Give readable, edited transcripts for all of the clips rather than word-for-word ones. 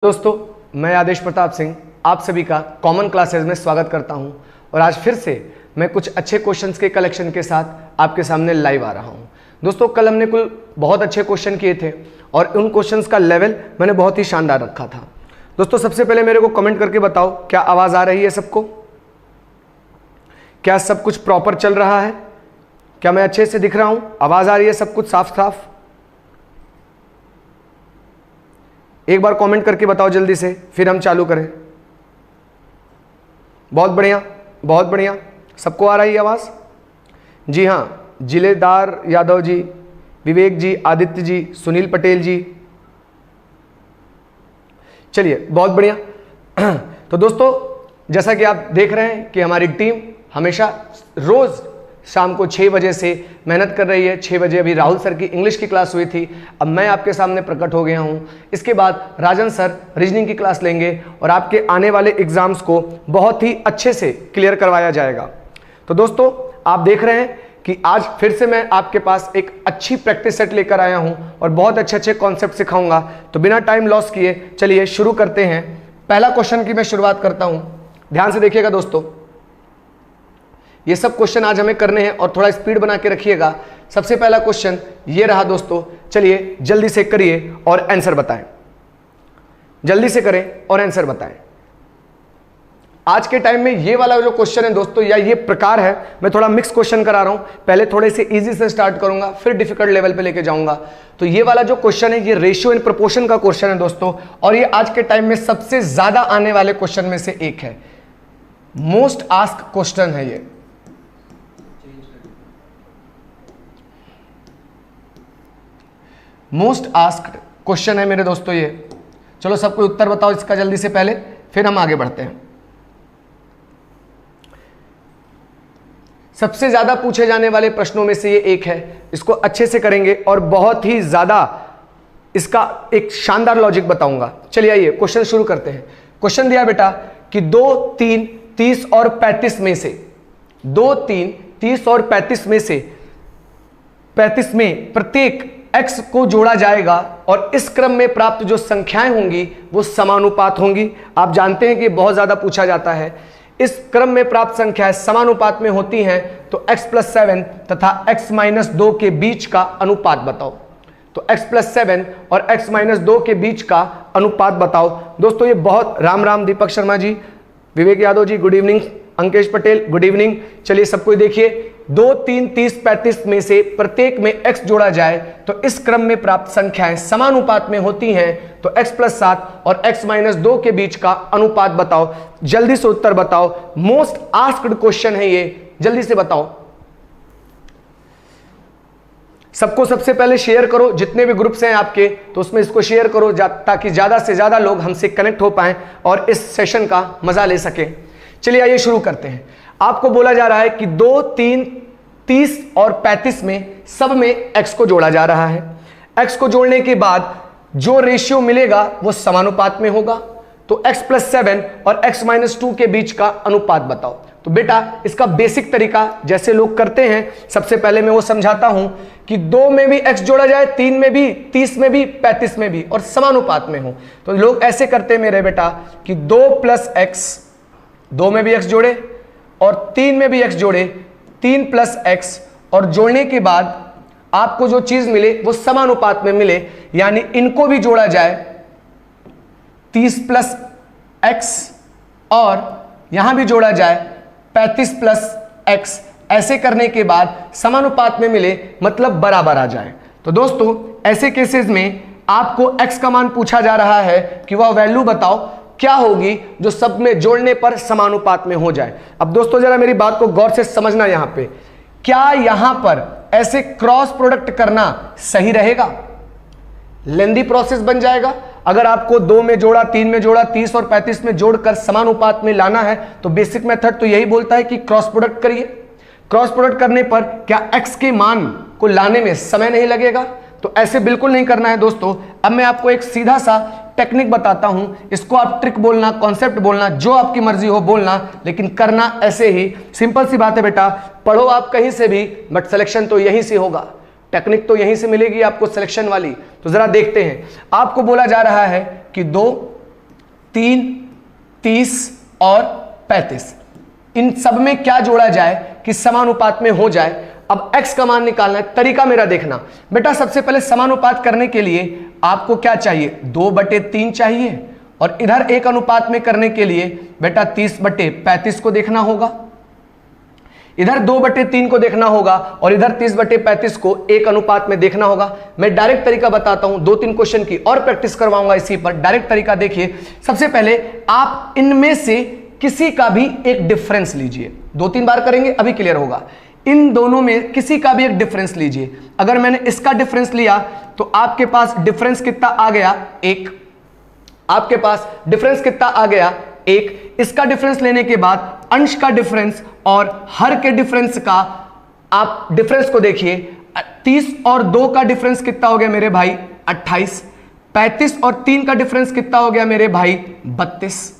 दोस्तों, मैं आदेश प्रताप सिंह आप सभी का कॉमन क्लासेस में स्वागत करता हूं और आज फिर से मैं कुछ अच्छे क्वेश्चंस के कलेक्शन के साथ आपके सामने लाइव आ रहा हूं। दोस्तों, कल हमने कुल बहुत अच्छे क्वेश्चन किए थे और उन क्वेश्चंस का लेवल मैंने बहुत ही शानदार रखा था। दोस्तों, सबसे पहले मेरे को कमेंट करके बताओ, क्या आवाज़ आ रही है सबको? क्या सब कुछ प्रॉपर चल रहा है? क्या मैं अच्छे से दिख रहा हूँ? आवाज़ आ रही है सब कुछ साफ साफ? एक बार कमेंट करके बताओ जल्दी से, फिर हम चालू करें। बहुत बढ़िया, बहुत बढ़िया, सबको आ रही है आवाज़? जी हाँ, जिलेदार यादव जी, विवेक जी, आदित्य जी, सुनील पटेल जी, चलिए बहुत बढ़िया। तो दोस्तों, जैसा कि आप देख रहे हैं कि हमारी टीम हमेशा रोज़ शाम को 6 बजे से मेहनत कर रही है। 6 बजे अभी राहुल सर की इंग्लिश की क्लास हुई थी, अब मैं आपके सामने प्रकट हो गया हूं। इसके बाद राजन सर रीजनिंग की क्लास लेंगे और आपके आने वाले एग्जाम्स को बहुत ही अच्छे से क्लियर करवाया जाएगा। तो दोस्तों, आप देख रहे हैं कि आज फिर से मैं आपके पास एक अच्छी प्रैक्टिस सेट लेकर आया हूं और बहुत अच्छे अच्छे कॉन्सेप्ट सिखाऊंगा। तो बिना टाइम लॉस किए चलिए शुरू करते हैं। पहला क्वेश्चन की मैं शुरुआत करता हूं, ध्यान से देखिएगा दोस्तों। ये सब क्वेश्चन आज हमें करने हैं और थोड़ा स्पीड बना के रखिएगा। सबसे पहला क्वेश्चन ये रहा दोस्तों, चलिए जल्दी से करिए और आंसर बताएं। जल्दी से करें और आंसर बताएं। आज के टाइम में ये वाला जो क्वेश्चन है दोस्तों, या ये प्रकार है, मैं थोड़ा मिक्स क्वेश्चन करा रहा हूं। पहले थोड़े से इजी से स्टार्ट करूंगा, फिर डिफिकल्ट लेवल पे लेके जाऊंगा। तो ये वाला जो क्वेश्चन है, ये रेशियो इन प्रोपोर्शन का क्वेश्चन है दोस्तों, और ये आज के टाइम में सबसे ज्यादा आने वाले क्वेश्चन में से एक है। मोस्ट आस्क क्वेश्चन है ये। मोस्ट आस्क्ड क्वेश्चन है मेरे दोस्तों ये। चलो सबको उत्तर बताओ इसका जल्दी से, पहले फिर हम आगे बढ़ते हैं। सबसे ज्यादा पूछे जाने वाले प्रश्नों में से ये एक है। इसको अच्छे से करेंगे और बहुत ही ज्यादा इसका एक शानदार लॉजिक बताऊंगा। चलिए आइए क्वेश्चन शुरू करते हैं। क्वेश्चन दिया बेटा कि 2, 3, 30 और 35 में से 2, 3, 30 और 35 में से 35 में प्रत्येक x को जोड़ा जाएगा और इस क्रम में प्राप्त जो संख्याएं होंगी वो समानुपात होंगी। आप जानते हैं कि बहुत ज्यादा पूछा जाता है। इस क्रम में प्राप्त संख्याएं समानुपात में होती हैं तो x+7 तथा x-2 के बीच का अनुपात बताओ। तो x+7 और x-2 के बीच का अनुपात बताओ। दोस्तों, ये बहुत Ram Ram, Deepak Sharma ji, Vivek Yadav ji, good evening, Ankesh Patel, good evening. चलिए सबको देखिए, 2, 3, 30, 35 में से प्रत्येक में x जोड़ा जाए तो इस क्रम में प्राप्त संख्याएं समानुपात में होती हैं तो x+7 और x-2 के बीच का अनुपात बताओ। जल्दी से उत्तर बताओ। मोस्ट आस्क्ड क्वेश्चन है ये, जल्दी से बताओ। सबको सबसे पहले शेयर करो, जितने भी ग्रुप्स हैं आपके तो उसमें इसको शेयर करो ताकि ज्यादा से ज्यादा लोग हमसे कनेक्ट हो पाएं और इस सेशन का मजा ले सकें। चलिए आइए शुरू करते हैं। आपको बोला जा रहा है कि 2, 3, 30 और 35 में सब में x को जोड़ा जा रहा है। x को जोड़ने के बाद जो रेशियो मिलेगा वो समानुपात में होगा। तो x+7 और x-2 के बीच का अनुपात बताओ। तो बेटा, इसका बेसिक तरीका जैसे लोग करते हैं, सबसे पहले मैं वो समझाता हूं कि 2 में भी x जोड़ा जाए, 3 में भी, 30 में भी, 35 में भी और समानुपात में हो। तो लोग ऐसे करते हैं मेरे बेटा कि 2 + x, 2 में भी x जोड़े और 3 में भी x जोड़े, 3 + x, और जोड़ने के बाद आपको जो चीज मिले वो समानुपात में मिले, यानी इनको भी जोड़ा जाए, 30 + x, और यहां भी जोड़ा जाए 35 + x। ऐसे करने के बाद समानुपात में मिले, मतलब बराबर आ जाए। तो दोस्तों, ऐसे केसेस में आपको x का मान पूछा जा रहा है कि वह वैल्यू बताओ क्या होगी जो सब में जोड़ने पर समानुपात में हो जाए। अब दोस्तों, जरा मेरी बात को गौर से समझना। यहां पे क्या यहां पर ऐसे क्रॉस प्रोडक्ट करना सही रहेगा? लेंदी प्रोसेस बन जाएगा। अगर आपको 2 में जोड़ा, 3 में जोड़ा, 30 और 35 में जोड़कर समानुपात में लाना है तो बेसिक मेथड तो यही बोलता है कि क्रॉस प्रोडक्ट करिए। क्रॉस प्रोडक्ट करने पर क्या x के मान को लाने में समय नहीं लगेगा? तो ऐसे बिल्कुल नहीं करना है दोस्तों। अब मैं आपको एक सीधा सा टेक्निक बताता हूं, इसको आप ट्रिक बोलना, कॉन्सेप्ट बोलना, जो आपकी मर्जी हो बोलना, लेकिन करना ऐसे ही। सिंपल सी बात है बेटा, पढ़ो आप कहीं से भी बट सिलेक्शन तो यहीं से होगा। टेक्निक तो यहीं से मिलेगी आपको सिलेक्शन वाली। तो जरा देखते हैं। आपको बोला जा रहा है कि 2, 3, 30 और 35, इन सब में क्या जोड़ा जाए कि समानुपात में हो जाए। अब x का मान निकालना है। तरीका मेरा देखना बेटा, सबसे पहले समानुपात करने के लिए आपको क्या चाहिए, 2/3 चाहिए, और इधर एक अनुपात में करने के लिए बेटा 30/35 को देखना होगा, इधर 2/3 को देखना होगा और इधर 30/35 को एक अनुपात में देखना होगा। मैं डायरेक्ट तरीका बताता हूं, 2-3 क्वेश्चन की और प्रैक्टिस करवाऊंगा इसी पर। डायरेक्ट तरीका देखिए, सबसे पहले आप इनमें से किसी का भी एक डिफरेंस लीजिए, 2-3 बार करेंगे अभी क्लियर होगा। इन दोनों में किसी का भी एक डिफरेंस लीजिए। अगर मैंने इसका डिफरेंस लिया तो आपके पास डिफरेंस कितना आ गया, 1। आपके पास डिफरेंस कितना आ गया, 1। इसका डिफरेंस लेने के बाद अंश का डिफरेंस और हर के डिफरेंस का आप डिफरेंस को देखिए, 30 और 2 का डिफरेंस कितना हो गया मेरे भाई, 28। 35 और 3 का डिफरेंस कितना हो गया मेरे भाई, 32।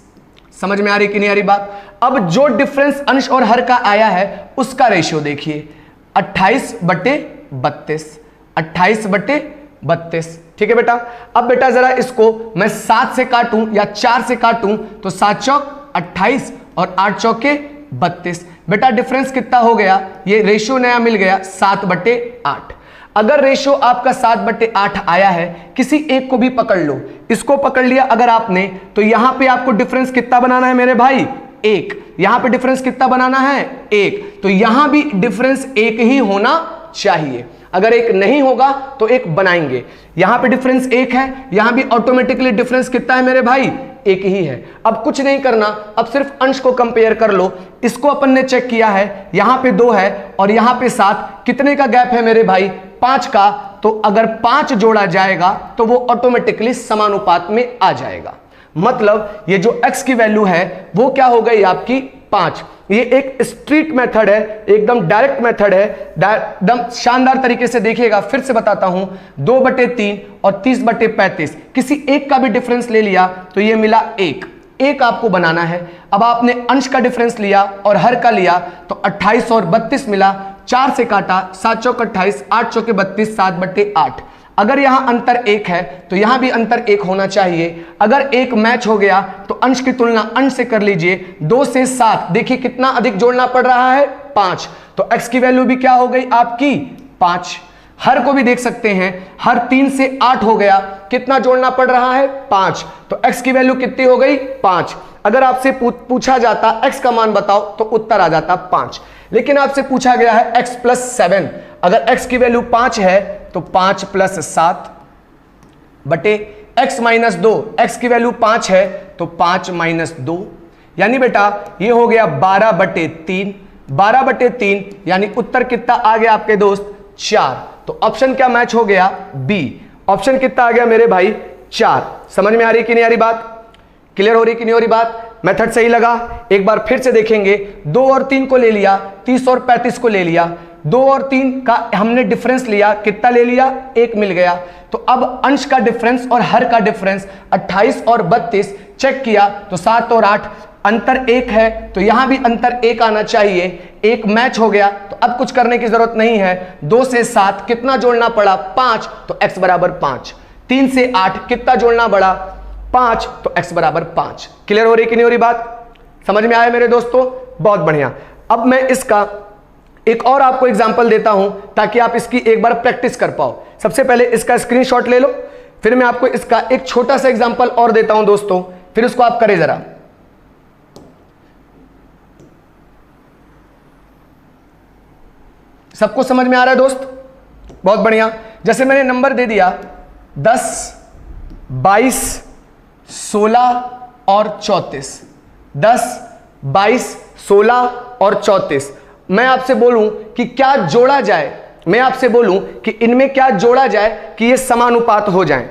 समझ में आ रही कि नहीं आ रही बात। अब जो डिफरेंस अंश और हर का आया है उसका रेशियो देखिए, 28/32, 28/32। ठीक है बेटा। अब बेटा जरा इसको मैं 7 से काटूं या 4 से काटूं तो 7 चौक 28 और 8 चौके 32। बेटा डिफरेंस कितना हो गया, ये रेशियो नया मिल गया 7/8। अगर रेशियो आपका 7/8 आया है, किसी एक को भी पकड़ लो, इसको पकड़ लिया अगर आपने, तो यहां पे आपको डिफरेंस कितना बनाना है मेरे भाई, 1। यहां पे डिफरेंस कितना बनाना है, 1। तो यहां भी डिफरेंस 1 ही होना चाहिए। अगर 1 नहीं होगा तो 1 बनाएंगे। यहां पे डिफरेंस 1 है, यहां भी ऑटोमेटिकली डिफरेंस कितना है मेरे भाई, 1 ही है। अब कुछ नहीं करना, अब सिर्फ अंश को कंपेयर कर लो। इसको अपन ने चेक किया है, यहां पे 2 है और यहां पे 7, कितने का गैप है मेरे भाई, 5 का। तो अगर 5 जोड़ा जाएगा तो वो ऑटोमेटिकली समानुपात में आ जाएगा। मतलब ये जो x की वैल्यू है वो क्या हो गई आपकी, 5। ये एक स्ट्रीट मेथड है, एकदम डायरेक्ट मेथड है, एकदम शानदार तरीके से देखिएगा। फिर से बताता हूं, 2/3 और 30/35, किसी एक का भी डिफरेंस ले लिया तो ये मिला 1 आपको बनाना है। अब आपने अंश का डिफरेंस लिया और हर का लिया तो 28 और 32 मिला, 4 से काटा, 7 चौक 28, 8 चौके 32, 7/8। अगर यहां अंतर 1 है तो यहां भी अंतर 1 होना चाहिए। अगर 1 मैच हो गया तो अंश की तुलना अंश से कर लीजिए, 2 से 7, देखिए कितना अधिक जोड़ना पड़ रहा है, 5। तो x की वैल्यू भी क्या हो गई आपकी, 5। हर को भी देख सकते हैं, हर 3 से 8 हो गया, कितना जोड़ना पड़ रहा है, 5। तो x की वैल्यू कितनी हो गई, 5। अगर आपसे पूछा जाता x का मान बताओ तो उत्तर आ जाता 5। लेकिन आपसे पूछा गया है x + 7, अगर x की वैल्यू 5 है तो 5 + 7 बटे x - 2, x की वैल्यू 5 है तो 5 - 2, यानी बेटा ये हो गया 12/3। 12/3 यानी उत्तर कितना आ गया आपके दोस्त, 4। तो ऑप्शन क्या मैच हो गया, बी। ऑप्शन कितना आ गया मेरे भाई, 4। समझ में आ रही कि नहीं आ रही बात, क्लियर हो रही कि नहीं हो रही बात। मेथड सही लगा, एक बार फिर से देखेंगे। 2 और 3 को ले लिया, 30 और 35 को ले लिया, 2 और 3 का हमने डिफरेंस लिया, कितना ले लिया, 1 मिल गया। तो अब अंश का डिफरेंस और हर का डिफरेंस 28 और 32 चेक किया तो 7 और 8 अंतर 1 है, तो यहां भी अंतर 1 आना चाहिए। 1 मैच हो गया तो अब कुछ करने की जरूरत नहीं है। 2 से 7 कितना जोड़ना पड़ा, 5, तो x = 5। 3 से 8 कितना जोड़ना पड़ा, 5, तो x = 5। क्लियर हो रही कि नहीं हो रही बात, समझ में आया मेरे दोस्तों, बहुत बढ़िया। अब मैं इसका एक और आपको एग्जांपल देता हूं ताकि आप इसकी एक बार प्रैक्टिस कर पाओ। सबसे पहले इसका स्क्रीनशॉट ले लो, फिर मैं आपको इसका एक छोटा सा एग्जांपल और देता हूं दोस्तों, फिर उसको आप करें जरा। सबको समझ में आ रहा है दोस्त, बहुत बढ़िया। जैसे मैंने नंबर दे दिया 10, 22, 16 और 34। 10, 22, 16 और 34। मैं आपसे बोलूं कि क्या जोड़ा जाए, मैं आपसे बोलूं कि इनमें क्या जोड़ा जाए कि ये समानुपात हो जाए।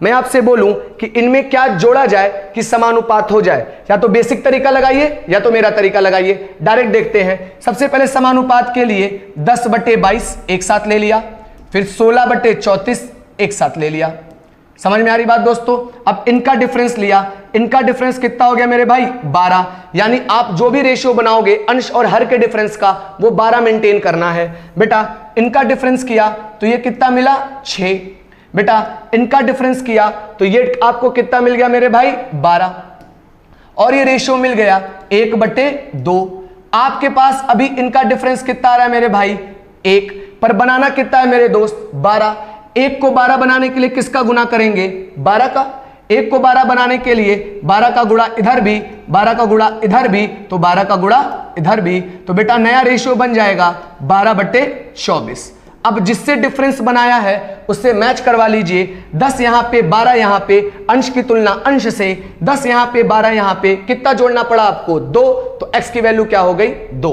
मैं आपसे बोलूं कि इनमें क्या जोड़ा जाए कि समानुपात हो जाए, या तो बेसिक तरीका लगाइए या तो मेरा तरीका लगाइए। डायरेक्ट देखते हैं। सबसे पहले समानुपात के लिए 10/22 एक साथ ले लिया, फिर 16/34 एक साथ ले लिया। समझ में आ रही बात दोस्तों। अब इनका डिफरेंस लिया, इनका डिफरेंस कितना हो गया मेरे भाई, 12। यानी आप जो भी रेशियो बनाओगे अंश और हर के डिफरेंस का, वो 12 मेंटेन करना है। बेटा इनका डिफरेंस किया तो ये कितना मिला, 6। बेटा इनका डिफरेंस किया तो ये आपको कितना मिल गया मेरे भाई, 12। और ये रेशियो मिल गया 1/2। आपके पास अभी इनका डिफरेंस कितना आ रहा है मेरे भाई 1, पर बनाना कितना है मेरे दोस्त 12। 1 को 12 बनाने के लिए किसका गुना करेंगे 12 का। 1 को 12 बनाने के लिए 12 का गुणा इधर भी, 12 का गुणा इधर भी, तो 12 का गुणा इधर भी, तो बेटा नया रेशियो बन जाएगा 12/24। अब जिससे डिफरेंस बनाया है उससे मैच करवा लीजिए। 10 यहां पे 12 यहां पे, अंश की तुलना अंश से, 10 यहां पे 12 यहां पे, कितना जोड़ना पड़ा आपको 2, तो x की वैल्यू क्या हो गई 2।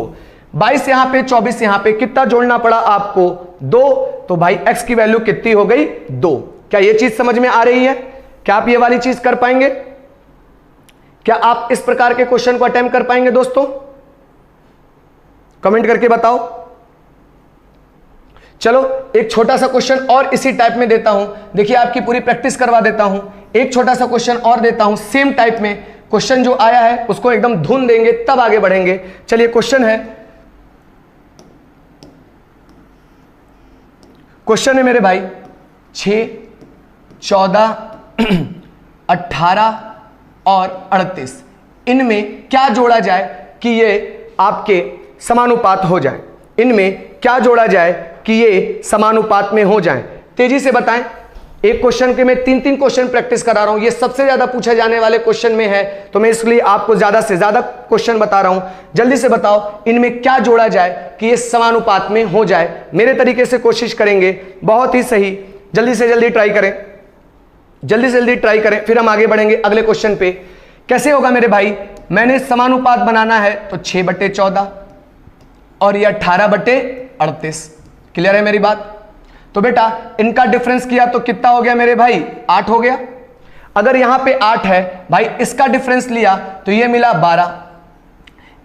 22 यहां पे 24 यहां पे, कितना जोड़ना पड़ा आपको 2, तो भाई x की वैल्यू कितनी हो गई 2। क्या यह चीज समझ में आ रही है? क्या आप ये वाली चीज कर पाएंगे? क्या आप इस प्रकार के क्वेश्चन को अटेम्प्ट कर पाएंगे दोस्तों? कमेंट करके बताओ। चलो एक छोटा सा क्वेश्चन और इसी टाइप में देता हूं, देखिए आपकी पूरी प्रैक्टिस करवा देता हूं। एक छोटा सा क्वेश्चन और देता हूं सेम टाइप में, क्वेश्चन जो आया है उसको एकदम धुन देंगे तब आगे बढ़ेंगे। चलिए क्वेश्चन है, क्वेश्चन है मेरे भाई 6, 14, 18 और 38, इनमें क्या जोड़ा जाए कि ये आपके समानुपात हो जाए। इनमें क्या जोड़ा जाए कि ये समानुपात में हो जाए, तेजी से बताएं। एक क्वेश्चन के मैं 3-3 क्वेश्चन प्रैक्टिस करा रहा हूं, ये सबसे ज्यादा पूछे जाने वाले क्वेश्चन में है, तो मैं इसलिए आपको ज्यादा से ज्यादा क्वेश्चन बता रहा हूं। जल्दी से बताओ इनमें क्या जोड़ा जाए कि ये समानुपात में हो जाए। मेरे तरीके से कोशिश करेंगे, बहुत ही सही, जल्दी से जल्दी ट्राई करें, जल्दी से जल्दी ट्राई करें, फिर हम आगे बढ़ेंगे अगले क्वेश्चन पे। कैसे होगा मेरे भाई, मैंने समानुपात बनाना है तो 6/14 और ये 18/38। क्लियर है मेरी बात? तो बेटा इनका डिफरेंस किया तो कितना हो गया मेरे भाई 8 हो गया। अगर यहां पे 8 है भाई, इसका डिफरेंस लिया तो ये मिला 12,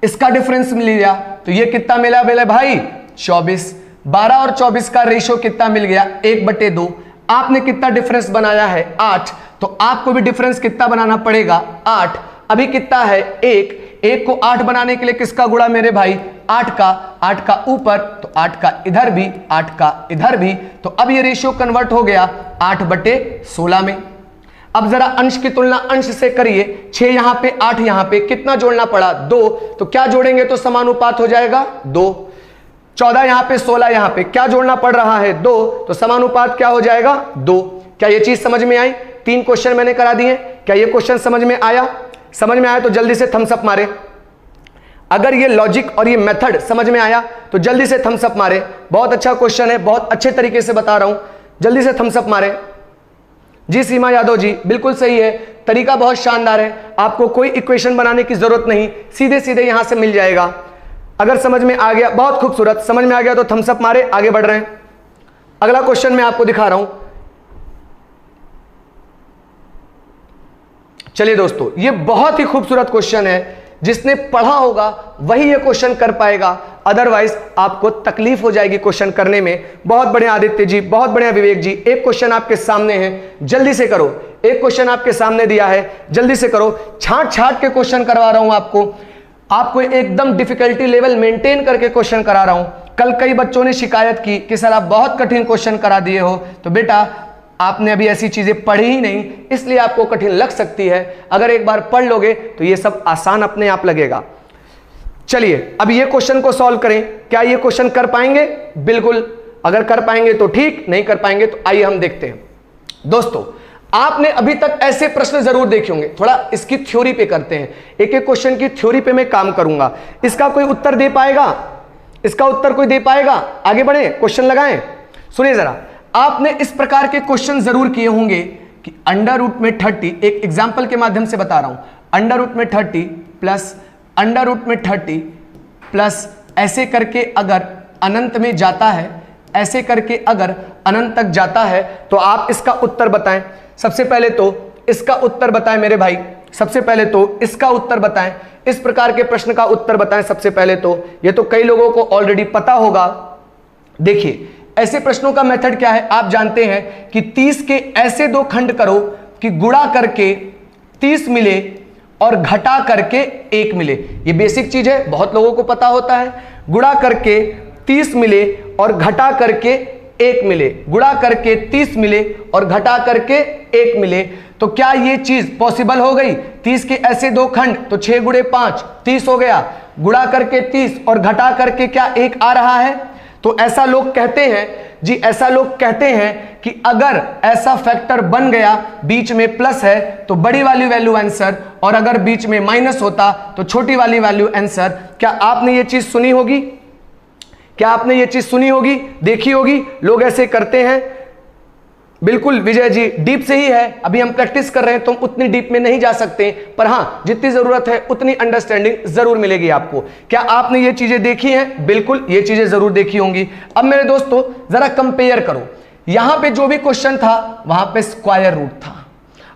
इसका डिफरेंस लिया तो ये कितना मिला मेरे भाई 24। 12 और 24 का रेशियो कितना मिल गया 1/2। आपने कितना डिफरेंस बनाया है 8, तो आपको भी डिफरेंस कितना बनाना पड़ेगा 8। अभी कितना है 1 को 8 बनाने के लिए किसका गुणा मेरे भाई 8 का ऊपर, तो 8 का इधर भी, 8 का इधर भी, तो अब ये रेशियो कन्वर्ट हो गया 8/16 में। अब जरा अंश की तुलना अंश से करिए, 6 यहां पे 8 यहां पे, कितना जोड़ना पड़ा 2, तो क्या जोड़ेंगे तो समानुपात हो जाएगा 2। 14 यहां पे 16 यहां पे, क्या जोड़ना पड़ रहा है 2, तो समानुपात क्या हो जाएगा 2। क्या ये चीज समझ में आई? 3 क्वेश्चन मैंने करा दिए, क्या ये क्वेश्चन समझ में आया? समझ में आया तो जल्दी से थम्स अप मारे। अगर ये लॉजिक और ये मेथड समझ में आया तो जल्दी से थम्स अप मारे। बहुत अच्छा क्वेश्चन है, बहुत अच्छे तरीके से बता रहा हूं, जल्दी से थम्स अप मारे। जी सीमा यादव जी बिल्कुल सही है, तरीका बहुत शानदार है, आपको कोई इक्वेशन बनाने की जरूरत नहीं, सीधे सीधे यहां से मिल जाएगा। अगर समझ में आ गया, बहुत खूबसूरत, समझ में आ गया तो थम्स अप मारे, आगे बढ़ रहे हैं। अगला क्वेश्चन मैं आपको दिखा रहा हूं। चलिए दोस्तों, ये बहुत ही खूबसूरत क्वेश्चन है, जिसने पढ़ा होगा वही ये क्वेश्चन कर पाएगा, अदरवाइज आपको तकलीफ हो जाएगी क्वेश्चन करने में। बहुत बढ़िया आदित्य जी, बहुत बढ़िया विवेक जी। एक क्वेश्चन आपके सामने है, जल्दी से करो। एक क्वेश्चन आपके सामने दिया है, जल्दी से करो। छांट छांट के क्वेश्चन करवा रहा हूं आपको एकदम डिफिकल्टी लेवल मेंटेन करके क्वेश्चन करा रहा हूं। कल कई बच्चों ने शिकायत की कि सर आप बहुत कठिन क्वेश्चन करा दिए हो, तो बेटा आपने अभी ऐसी चीजें पढ़ी ही नहीं, इसलिए आपको कठिन लग सकती है। अगर एक बार पढ़ लोगे तो ये सब आसान अपने आप लगेगा। चलिए अब ये क्वेश्चन को सॉल्व करें। क्या ये क्वेश्चन कर पाएंगे? बिल्कुल, अगर कर पाएंगे तो ठीक, नहीं कर पाएंगे तो आइए हम देखते हैं। दोस्तों आपने अभी तक ऐसे प्रश्न जरूर देखे होंगे, थोड़ा इसकी थ्योरी पे करते हैं। एक एक क्वेश्चन की थ्योरी पे मैं काम करूंगा। इसका कोई उत्तर दे पाएगा? इसका उत्तर कोई दे पाएगा? आगे बढ़े, क्वेश्चन लगाएं। सुनिए जरा, आपने इस प्रकार के क्वेश्चन जरूर किए होंगे कि अंडर रूट में 30, एक एग्जांपल के माध्यम से बता रहा हूं, अंडर रूट में 30 प्लस अंडर रूट में 30 प्लस ऐसे करके अगर अनंत में जाता है, ऐसे करके अगर अनंत तक जाता है, तो आप इसका उत्तर बताएं। सबसे पहले तो इसका उत्तर बताएं मेरे भाई, सबसे पहले तो इसका उत्तर बताएं। इस प्रकार के प्रश्न का उत्तर बताएं सबसे पहले तो। ये तो कई लोगों को ऑलरेडी पता होगा। देखिए ऐसे प्रश्नों का मेथड क्या है, आप जानते हैं कि 30 के ऐसे दो खंड करो कि गुणा करके 30 मिले और घटा करके 1 मिले। ये बेसिक चीज है, बहुत लोगों को पता होता है। गुणा करके 30 मिले और घटा करके 1 मिले, गुणा करके 30 मिले और घटा करके 1 मिले। तो क्या ये चीज पॉसिबल हो गई? 30 के ऐसे दो खंड, तो 6 गुणे 5 30 हो गया, गुणा करके 30 और घटा करके क्या 1 आ रहा है। तो ऐसा लोग कहते हैं जी, ऐसा लोग कहते हैं कि अगर ऐसा फैक्टर बन गया, बीच में प्लस है तो बड़ी वाली वैल्यू आंसर, और अगर बीच में माइनस होता तो छोटी वाली वैल्यू आंसर। क्या आपने ये चीज सुनी होगी? क्या आपने ये चीज सुनी होगी, देखी होगी? लोग ऐसे करते हैं। बिल्कुल विजय जी, डीप से ही है, अभी हम प्रैक्टिस कर रहे हैं तो हम उतनी डीप में नहीं जा सकते, पर हां जितनी जरूरत है उतनी अंडरस्टैंडिंग जरूर मिलेगी आपको। क्या आपने ये चीजें देखी हैं? बिल्कुल ये चीजें जरूर देखी होंगी। अब मेरे दोस्तों जरा कंपेयर करो, यहां पे जो भी क्वेश्चन था वहां पे स्क्वायर रूट था,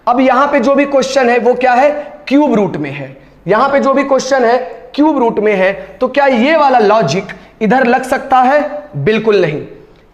अब यहां पे जो भी क्वेश्चन है वो क्या है? क्यूब रूट में है। यहां पे जो भी क्वेश्चन है क्यूब रूट में है, तो क्या ये वाला लॉजिक इधर लग सकता है? बिल्कुल नहीं।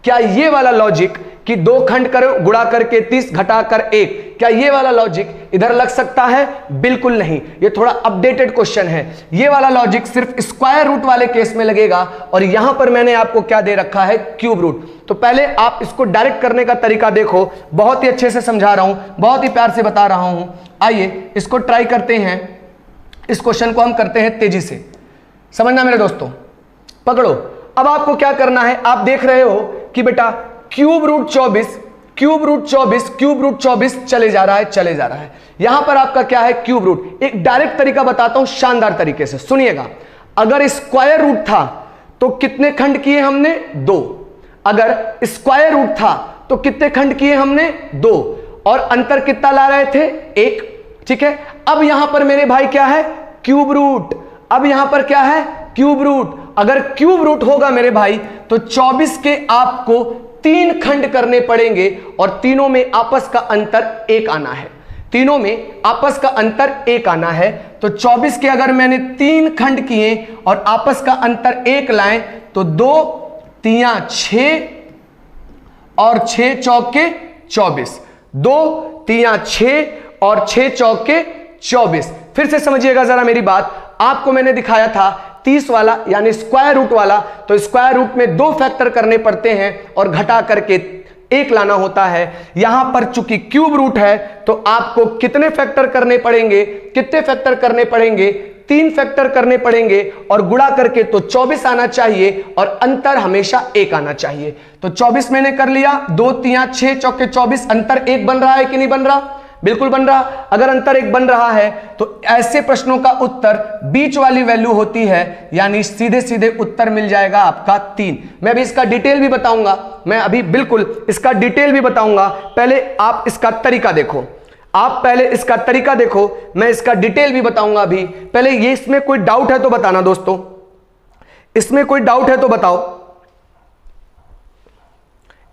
क्या ये वाला लॉजिक कि दो खंड करो, गुणा करके 30 घटा कर 1, क्या ये वाला लॉजिक इधर लग सकता है? बिल्कुल नहीं। ये थोड़ा अपडेटेड क्वेश्चन है। ये वाला लॉजिक सिर्फ स्क्वायर रूट वाले केस में लगेगा, और यहां पर मैंने आपको क्या दे रखा है? Cube root. तो पहले आप इसको डायरेक्ट करने का तरीका देखो, बहुत ही अच्छे से समझा रहा हूं, बहुत ही प्यार से बता रहा हूं। आइए इसको ट्राई करते हैं, इस क्वेश्चन को हम करते हैं तेजी से। समझना मेरे दोस्तों, पकड़ो। अब आपको क्या करना है, आप देख रहे हो कि बेटा cube root 24, cube root 24, cube root 24 चले जा रहा है, चले जा रहा है। यहां पर आपका क्या है? Cube root. एक डायरेक्ट तरीका बताता हूं शानदार तरीके से, सुनिएगा। अगर स्क्वायर रूट था तो कितने खंड किए हमने? 2। अगर स्क्वायर रूट था तो कितने खंड किए हमने? 2, और अंतर कितना ला रहे थे? 1। ठीक है, अब यहां पर मेरे भाई क्या है? Cube root. अब यहां पर क्या है? Cube root. अगर क्यूब रूट होगा मेरे भाई तो 24 के आपको 3 खंड करने पड़ेंगे, और तीनों में आपस का अंतर 1 आना है। तीनों में आपस का अंतर 1 आना है। तो 24 के अगर मैंने 3 खंड किए और आपस का अंतर 1 लाएं, तो 2 3 6 और 6 चौके 24, 2 3 6 और 6 चौके 24। फिर से समझिएगा जरा मेरी बात, आपको मैंने दिखाया था 30 वाला यानी स्क्वायर रूट वाला, तो स्क्वायर रूट में 2 फैक्टर करने पड़ते हैं और घटा करके 1 लाना होता है। यहां पर चूंकि क्यूब रूट है तो आपको कितने फैक्टर करने पड़ेंगे? कितने फैक्टर करने पड़ेंगे? 3 फैक्टर करने पड़ेंगे, और गुणा करके तो 24 आना चाहिए, और अंतर हमेशा 1 आना चाहिए। तो 24 मैंने कर लिया, 2 3 6 चौके 24, अंतर 1 बन रहा है कि नहीं बन रहा? बिल्कुल बन रहा। अगर अंतर 1 बन रहा है तो ऐसे प्रश्नों का उत्तर बीच वाली वैल्यू होती है, यानी सीधे सीधे उत्तर मिल जाएगा आपका 3। मैं अभी इसका डिटेल भी बताऊंगा, मैं अभी बिल्कुल इसका डिटेल भी बताऊंगा। पहले आप इसका तरीका देखो, आप पहले इसका तरीका देखो, मैं इसका डिटेल भी बताऊंगा अभी। पहले ये इसमें कोई डाउट है तो बताना दोस्तों, इसमें कोई डाउट है तो बताओ,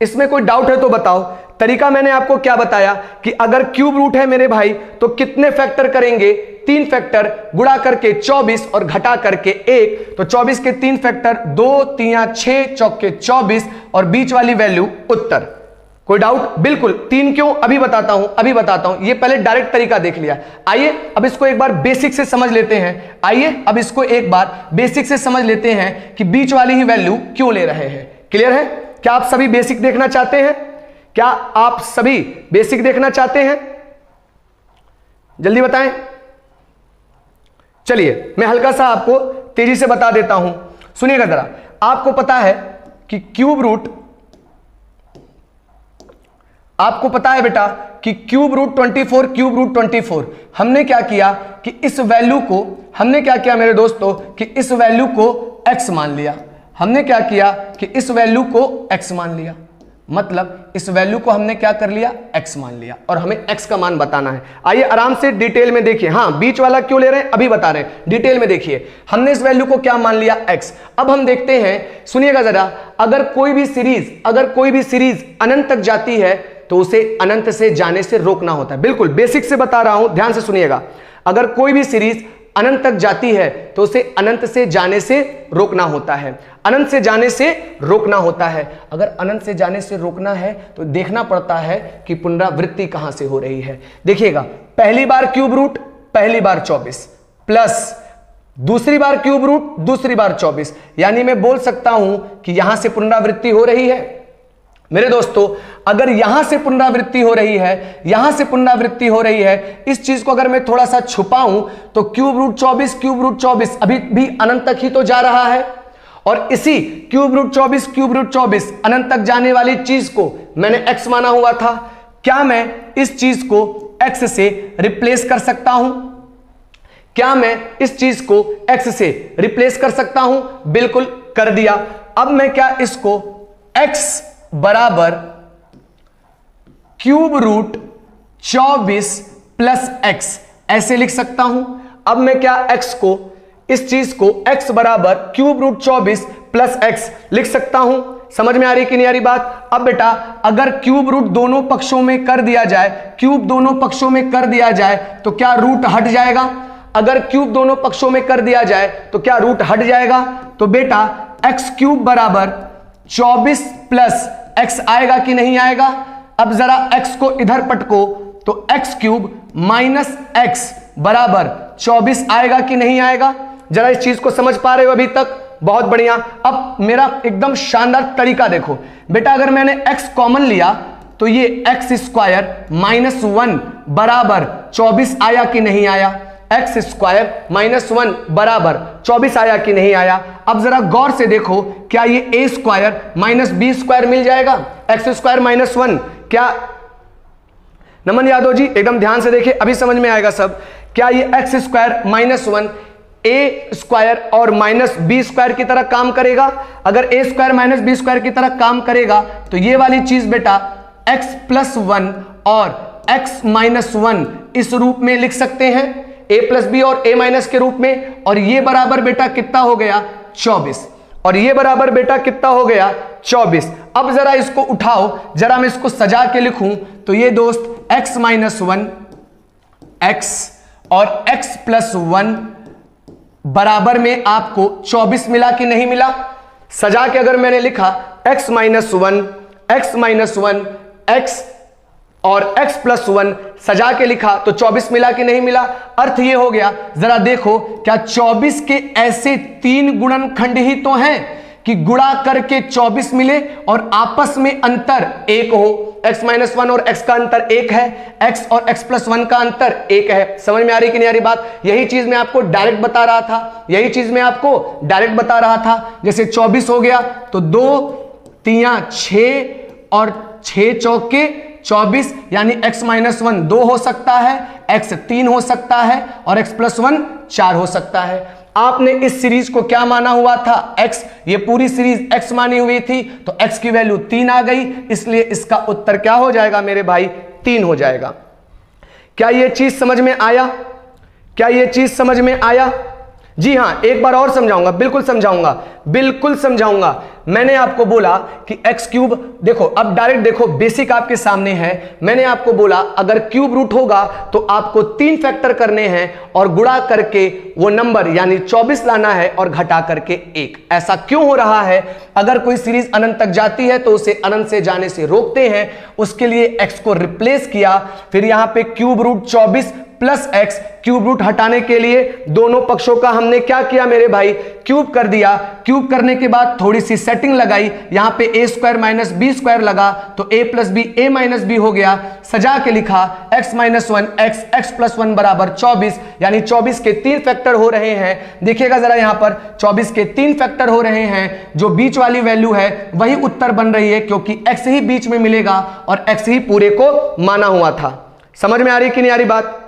इसमें कोई डाउट है तो बताओ। तरीका मैंने आपको क्या बताया कि अगर क्यूब रूट है मेरे भाई तो कितने फैक्टर करेंगे? 3 फैक्टर, गुणा करके 24 और घटा करके 1, तो 24 के 3 फैक्टर, 2 3 6 चौके 24, और बीच वाली वैल्यू उत्तर। कोई डाउट? बिल्कुल। 3 क्यों? अभी बताता हूं, अभी बताता हूं। ये पहले डायरेक्ट तरीका देख लिया। आइए अब इसको एक बार बेसिक से समझ लेते हैं। आइए अब इसको एक बार बेसिक से समझ लेते हैं कि बीच वाली ही वैल्यू क्यों ले रहे हैं। क्लियर है? क्या आप सभी बेसिक देखना चाहते हैं? क्या आप सभी बेसिक देखना चाहते हैं? जल्दी बताएं। चलिए मैं हल्का सा आपको तेजी से बता देता हूं, सुनिएगा जरा। आपको पता है कि क्यूब रूट, आपको पता है बेटा कि क्यूब रूट 24, क्यूब रूट 24, हमने क्या किया कि इस वैल्यू को, हमने क्या किया मेरे दोस्तों कि इस वैल्यू को x मान लिया। हमने क्या किया कि इस वैल्यू को x मान लिया, मतलब इस वैल्यू को हमने क्या कर लिया? x मान लिया, और हमें x का मान बताना है। आइए आराम से डिटेल में देखिए। हाँ, बीच वाला क्यों ले रहे हैं अभी बता रहे हैं, डिटेल में देखिए। हमने इस वैल्यू को क्या मान लिया? x। अब हम देखते हैं, सुनिएगा जरा, अगर कोई भी सीरीज अनंत तक जाती है तो उसे अनंत से जाने से रोकना होता है। बिल्कुल बेसिक से बता रहा हूं, ध्यान से सुनिएगा। अगर कोई भी सीरीज अनंत तक जाती है तो उसे अनंत से जाने से रोकना होता है, अनंत से जाने से रोकना होता है। अगर अनंत से जाने से रोकना है तो देखना पड़ता है कि पुनरावृत्ति कहां से हो रही है। देखिएगा, पहली बार क्यूब रूट, पहली बार 24, प्लस दूसरी बार क्यूब रूट, दूसरी बार 24, यानी मैं बोल सकता हूं कि यहां से पुनरावृत्ति हो रही है। मेरे दोस्तों अगर यहां से पुनरावृत्ति हो रही है, यहां से पुनरावृत्ति हो रही है, इस चीज को अगर मैं थोड़ा सा छुपाऊं तो क्यूब रूट 24 अभी भी अनंत तक ही तो जा रहा है, और इसी क्यूब रूट 24 अनंत तक जाने वाली चीज को मैंने x माना हुआ था। क्या मैं इस चीज को x से रिप्लेस कर सकता हूं? क्या मैं इस चीज को x से रिप्लेस कर सकता हूं? बिल्कुल कर दिया। अब मैं क्या इसको x बराबर क्यूब रूट 24 प्लस x ऐसे लिख सकता हूं? अब मैं क्या x को, इस चीज को x बराबर क्यूब रूट 24 प्लस x लिख सकता हूं? समझ में आ रही कि नहीं आ रही बात? अब बेटा अगर क्यूब रूट दोनों पक्षों में कर दिया जाए, क्यूब दोनों पक्षों में कर दिया जाए तो क्या रूट हट जाएगा? अगर क्यूब दोनों पक्षों में कर दिया जाए तो क्या रूट हट जाएगा? तो बेटा x क्यूब बराबर 24 प्लस x आएगा कि नहीं आएगा? अब जरा x को इधर पटको तो x क्यूब माइनस x बराबर 24 आएगा कि नहीं आएगा? जरा इस चीज को समझ पा रहे हो अभी तक? बहुत बढ़िया। अब मेरा एकदम शानदार तरीका देखो बेटा, अगर मैंने x कॉमन लिया तो ये x स्क्वायर माइनस 1 बराबर 24 आया कि नहीं आया? x स्क्वायर माइनस 1 बराबर 24 आया कि नहीं आया? अब जरा गौर से देखो, क्या ये a square minus B square मिल जाएगा? x स्क्वायर माइनस 1, क्या नमन यादव जी एकदम ध्यान से देखिए, अभी समझ में आएगा सब। क्या ये x स्क्वायर माइनस 1 ए स्क्वायर और माइनस बी स्क्वायर की तरह काम करेगा? अगर ए स्क्वायर माइनस बी स्क्वायर की तरह काम करेगा तो ये वाली चीज बेटा x प्लस 1 और x माइनस 1 इस रूप में लिख सकते हैं, a प्लस बी और a माइनस के रूप में, और ये बराबर बेटा कितना हो गया? 24, और ये बराबर बेटा कितना हो गया? 24। अब जरा इसको उठाओ, जरा मैं इसको सजा के लिखूं तो ये दोस्त x माइनस 1 x और x प्लस 1 बराबर में आपको 24 मिला कि नहीं मिला? सजा के अगर मैंने लिखा x माइनस 1 x और x प्लस 1 सजा के लिखा तो 24 मिला कि नहीं मिला? अर्थ ये हो गया, जरा देखो क्या 24 के ऐसे 3 गुणनखंड ही तो हैं कि गुणा करके 24 मिले और आपस में अंतर 1 हो। x माइनस 1 और x का अंतर 1 है, x और x प्लस 1 का अंतर 1 है। समझ में आ रही कि नहीं आ रही बात? यही चीज मैं आपको डायरेक्ट बता रहा था, यही चीज मैं आपको डायरेक्ट बता रहा था। जैसे 24 हो गया तो 2 3 6 और 6 चौके 24, यानी x माइनस 1 2 हो सकता है, x 3 हो सकता है और x प्लस 1 4 हो सकता है। आपने इस सीरीज को क्या माना हुआ था? x, ये पूरी सीरीज x मानी हुई थी तो x की वैल्यू 3 आ गई, इसलिए इसका उत्तर क्या हो जाएगा मेरे भाई? 3 हो जाएगा। क्या ये चीज समझ में आया? क्या ये चीज समझ में आया? जी हां, एक बार और समझाऊंगा, बिल्कुल समझाऊंगा, बिल्कुल समझाऊंगा। मैंने आपको बोला कि x क्यूब, देखो अब डायरेक्ट देखो, बेसिक आपके सामने है। मैंने आपको बोला अगर क्यूब रूट होगा तो आपको 3 फैक्टर करने हैं और गुणा करके वो नंबर यानी 24 लाना है और घटा करके 1। ऐसा क्यों हो रहा है? अगर कोई सीरीज अनंत तक जाती है तो उसे अनंत से जाने से रोकते हैं, उसके लिए x को रिप्लेस किया, फिर यहां पे cube root 24 plus x, cube root हटाने के लिए दोनों पक्षों का हमने क्या किया मेरे भाई? क्यूब कर दिया। क्यूब करने के बाद थोड़ी सी सेटिंग लगाई, यहां पे a square minus B square लगा तो a plus B a minus B हो गया। सजा के लिखा x माइनस 1 x प्लस 1 बराबर 24, यानी 24 के 3 फैक्टर हो रहे हैं। देखिएगा जरा यहां पर 24 के 3 फैक्टर हो रहे हैं, जो बीच वाली वैल्यू है वही उत्तर बन रही है, क्योंकि x ही बीच में मिलेगा और x ही पूरे को माना हुआ था। समझ में आ रही कि नहीं आ रही बात?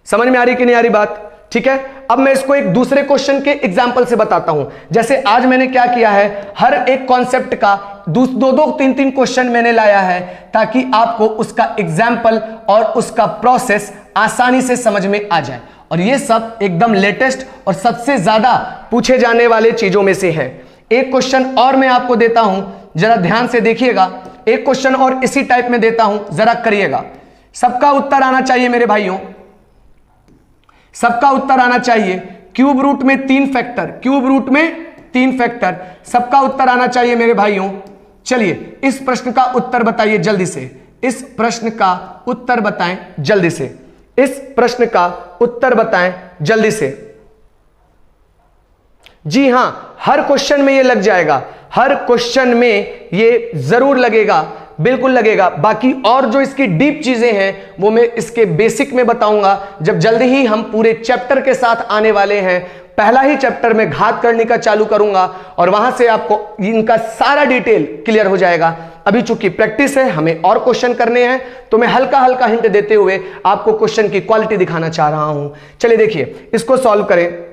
समझ में आ रही कि नहीं आ रही बात? ठीक है, अब मैं इसको एक दूसरे क्वेश्चन के एग्जांपल से बताता हूं। जैसे आज मैंने क्या किया है, हर एक कॉन्सेप्ट का 2-2 3-3 क्वेश्चन मैंने लाया है ताकि आपको उसका एग्जांपल और उसका प्रोसेस आसानी से समझ में आ जाए। और ये सब एकदम लेटेस्ट और सबसे ज्यादा पूछे जाने वाले चीजों में से है। एक क्वेश्चन और मैं आपको देता हूं, जरा ध्यान से देखिएगा। एक क्वेश्चन और इसी टाइप में देता हूं, जरा करिएगा। सबका उत्तर आना चाहिए मेरे भाइयों, सबका उत्तर आना चाहिए। क्यूब रूट में 3 फैक्टर, क्यूब रूट में 3 फैक्टर, सबका उत्तर आना चाहिए मेरे भाइयों। चलिए इस प्रश्न का उत्तर बताइए जल्दी से, इस प्रश्न का उत्तर बताएं जल्दी से, इस प्रश्न का उत्तर बताएं जल्दी से। जी हां, हर क्वेश्चन में ये लग जाएगा, हर क्वेश्चन में ये जरूर लगेगा। बिल्कुल लगेगा। बाकी और जो इसकी डीप चीजें हैं वो मैं इसके बेसिक में बताऊंगा जब जल्दी ही हम पूरे चैप्टर के साथ आने वाले हैं। पहला ही चैप्टर में घात करने का चालू करूंगा और वहां से आपको इनका सारा डिटेल क्लियर हो जाएगा। अभी चूंकि प्रैक्टिस है, हमें और क्वेश्चन करने हैं, तो मैं हल्का हल्का हिंट देते हुए आपको क्वेश्चन की क्वालिटी दिखाना चाह रहा हूं। चलिए देखिए, इसको सॉल्व करें।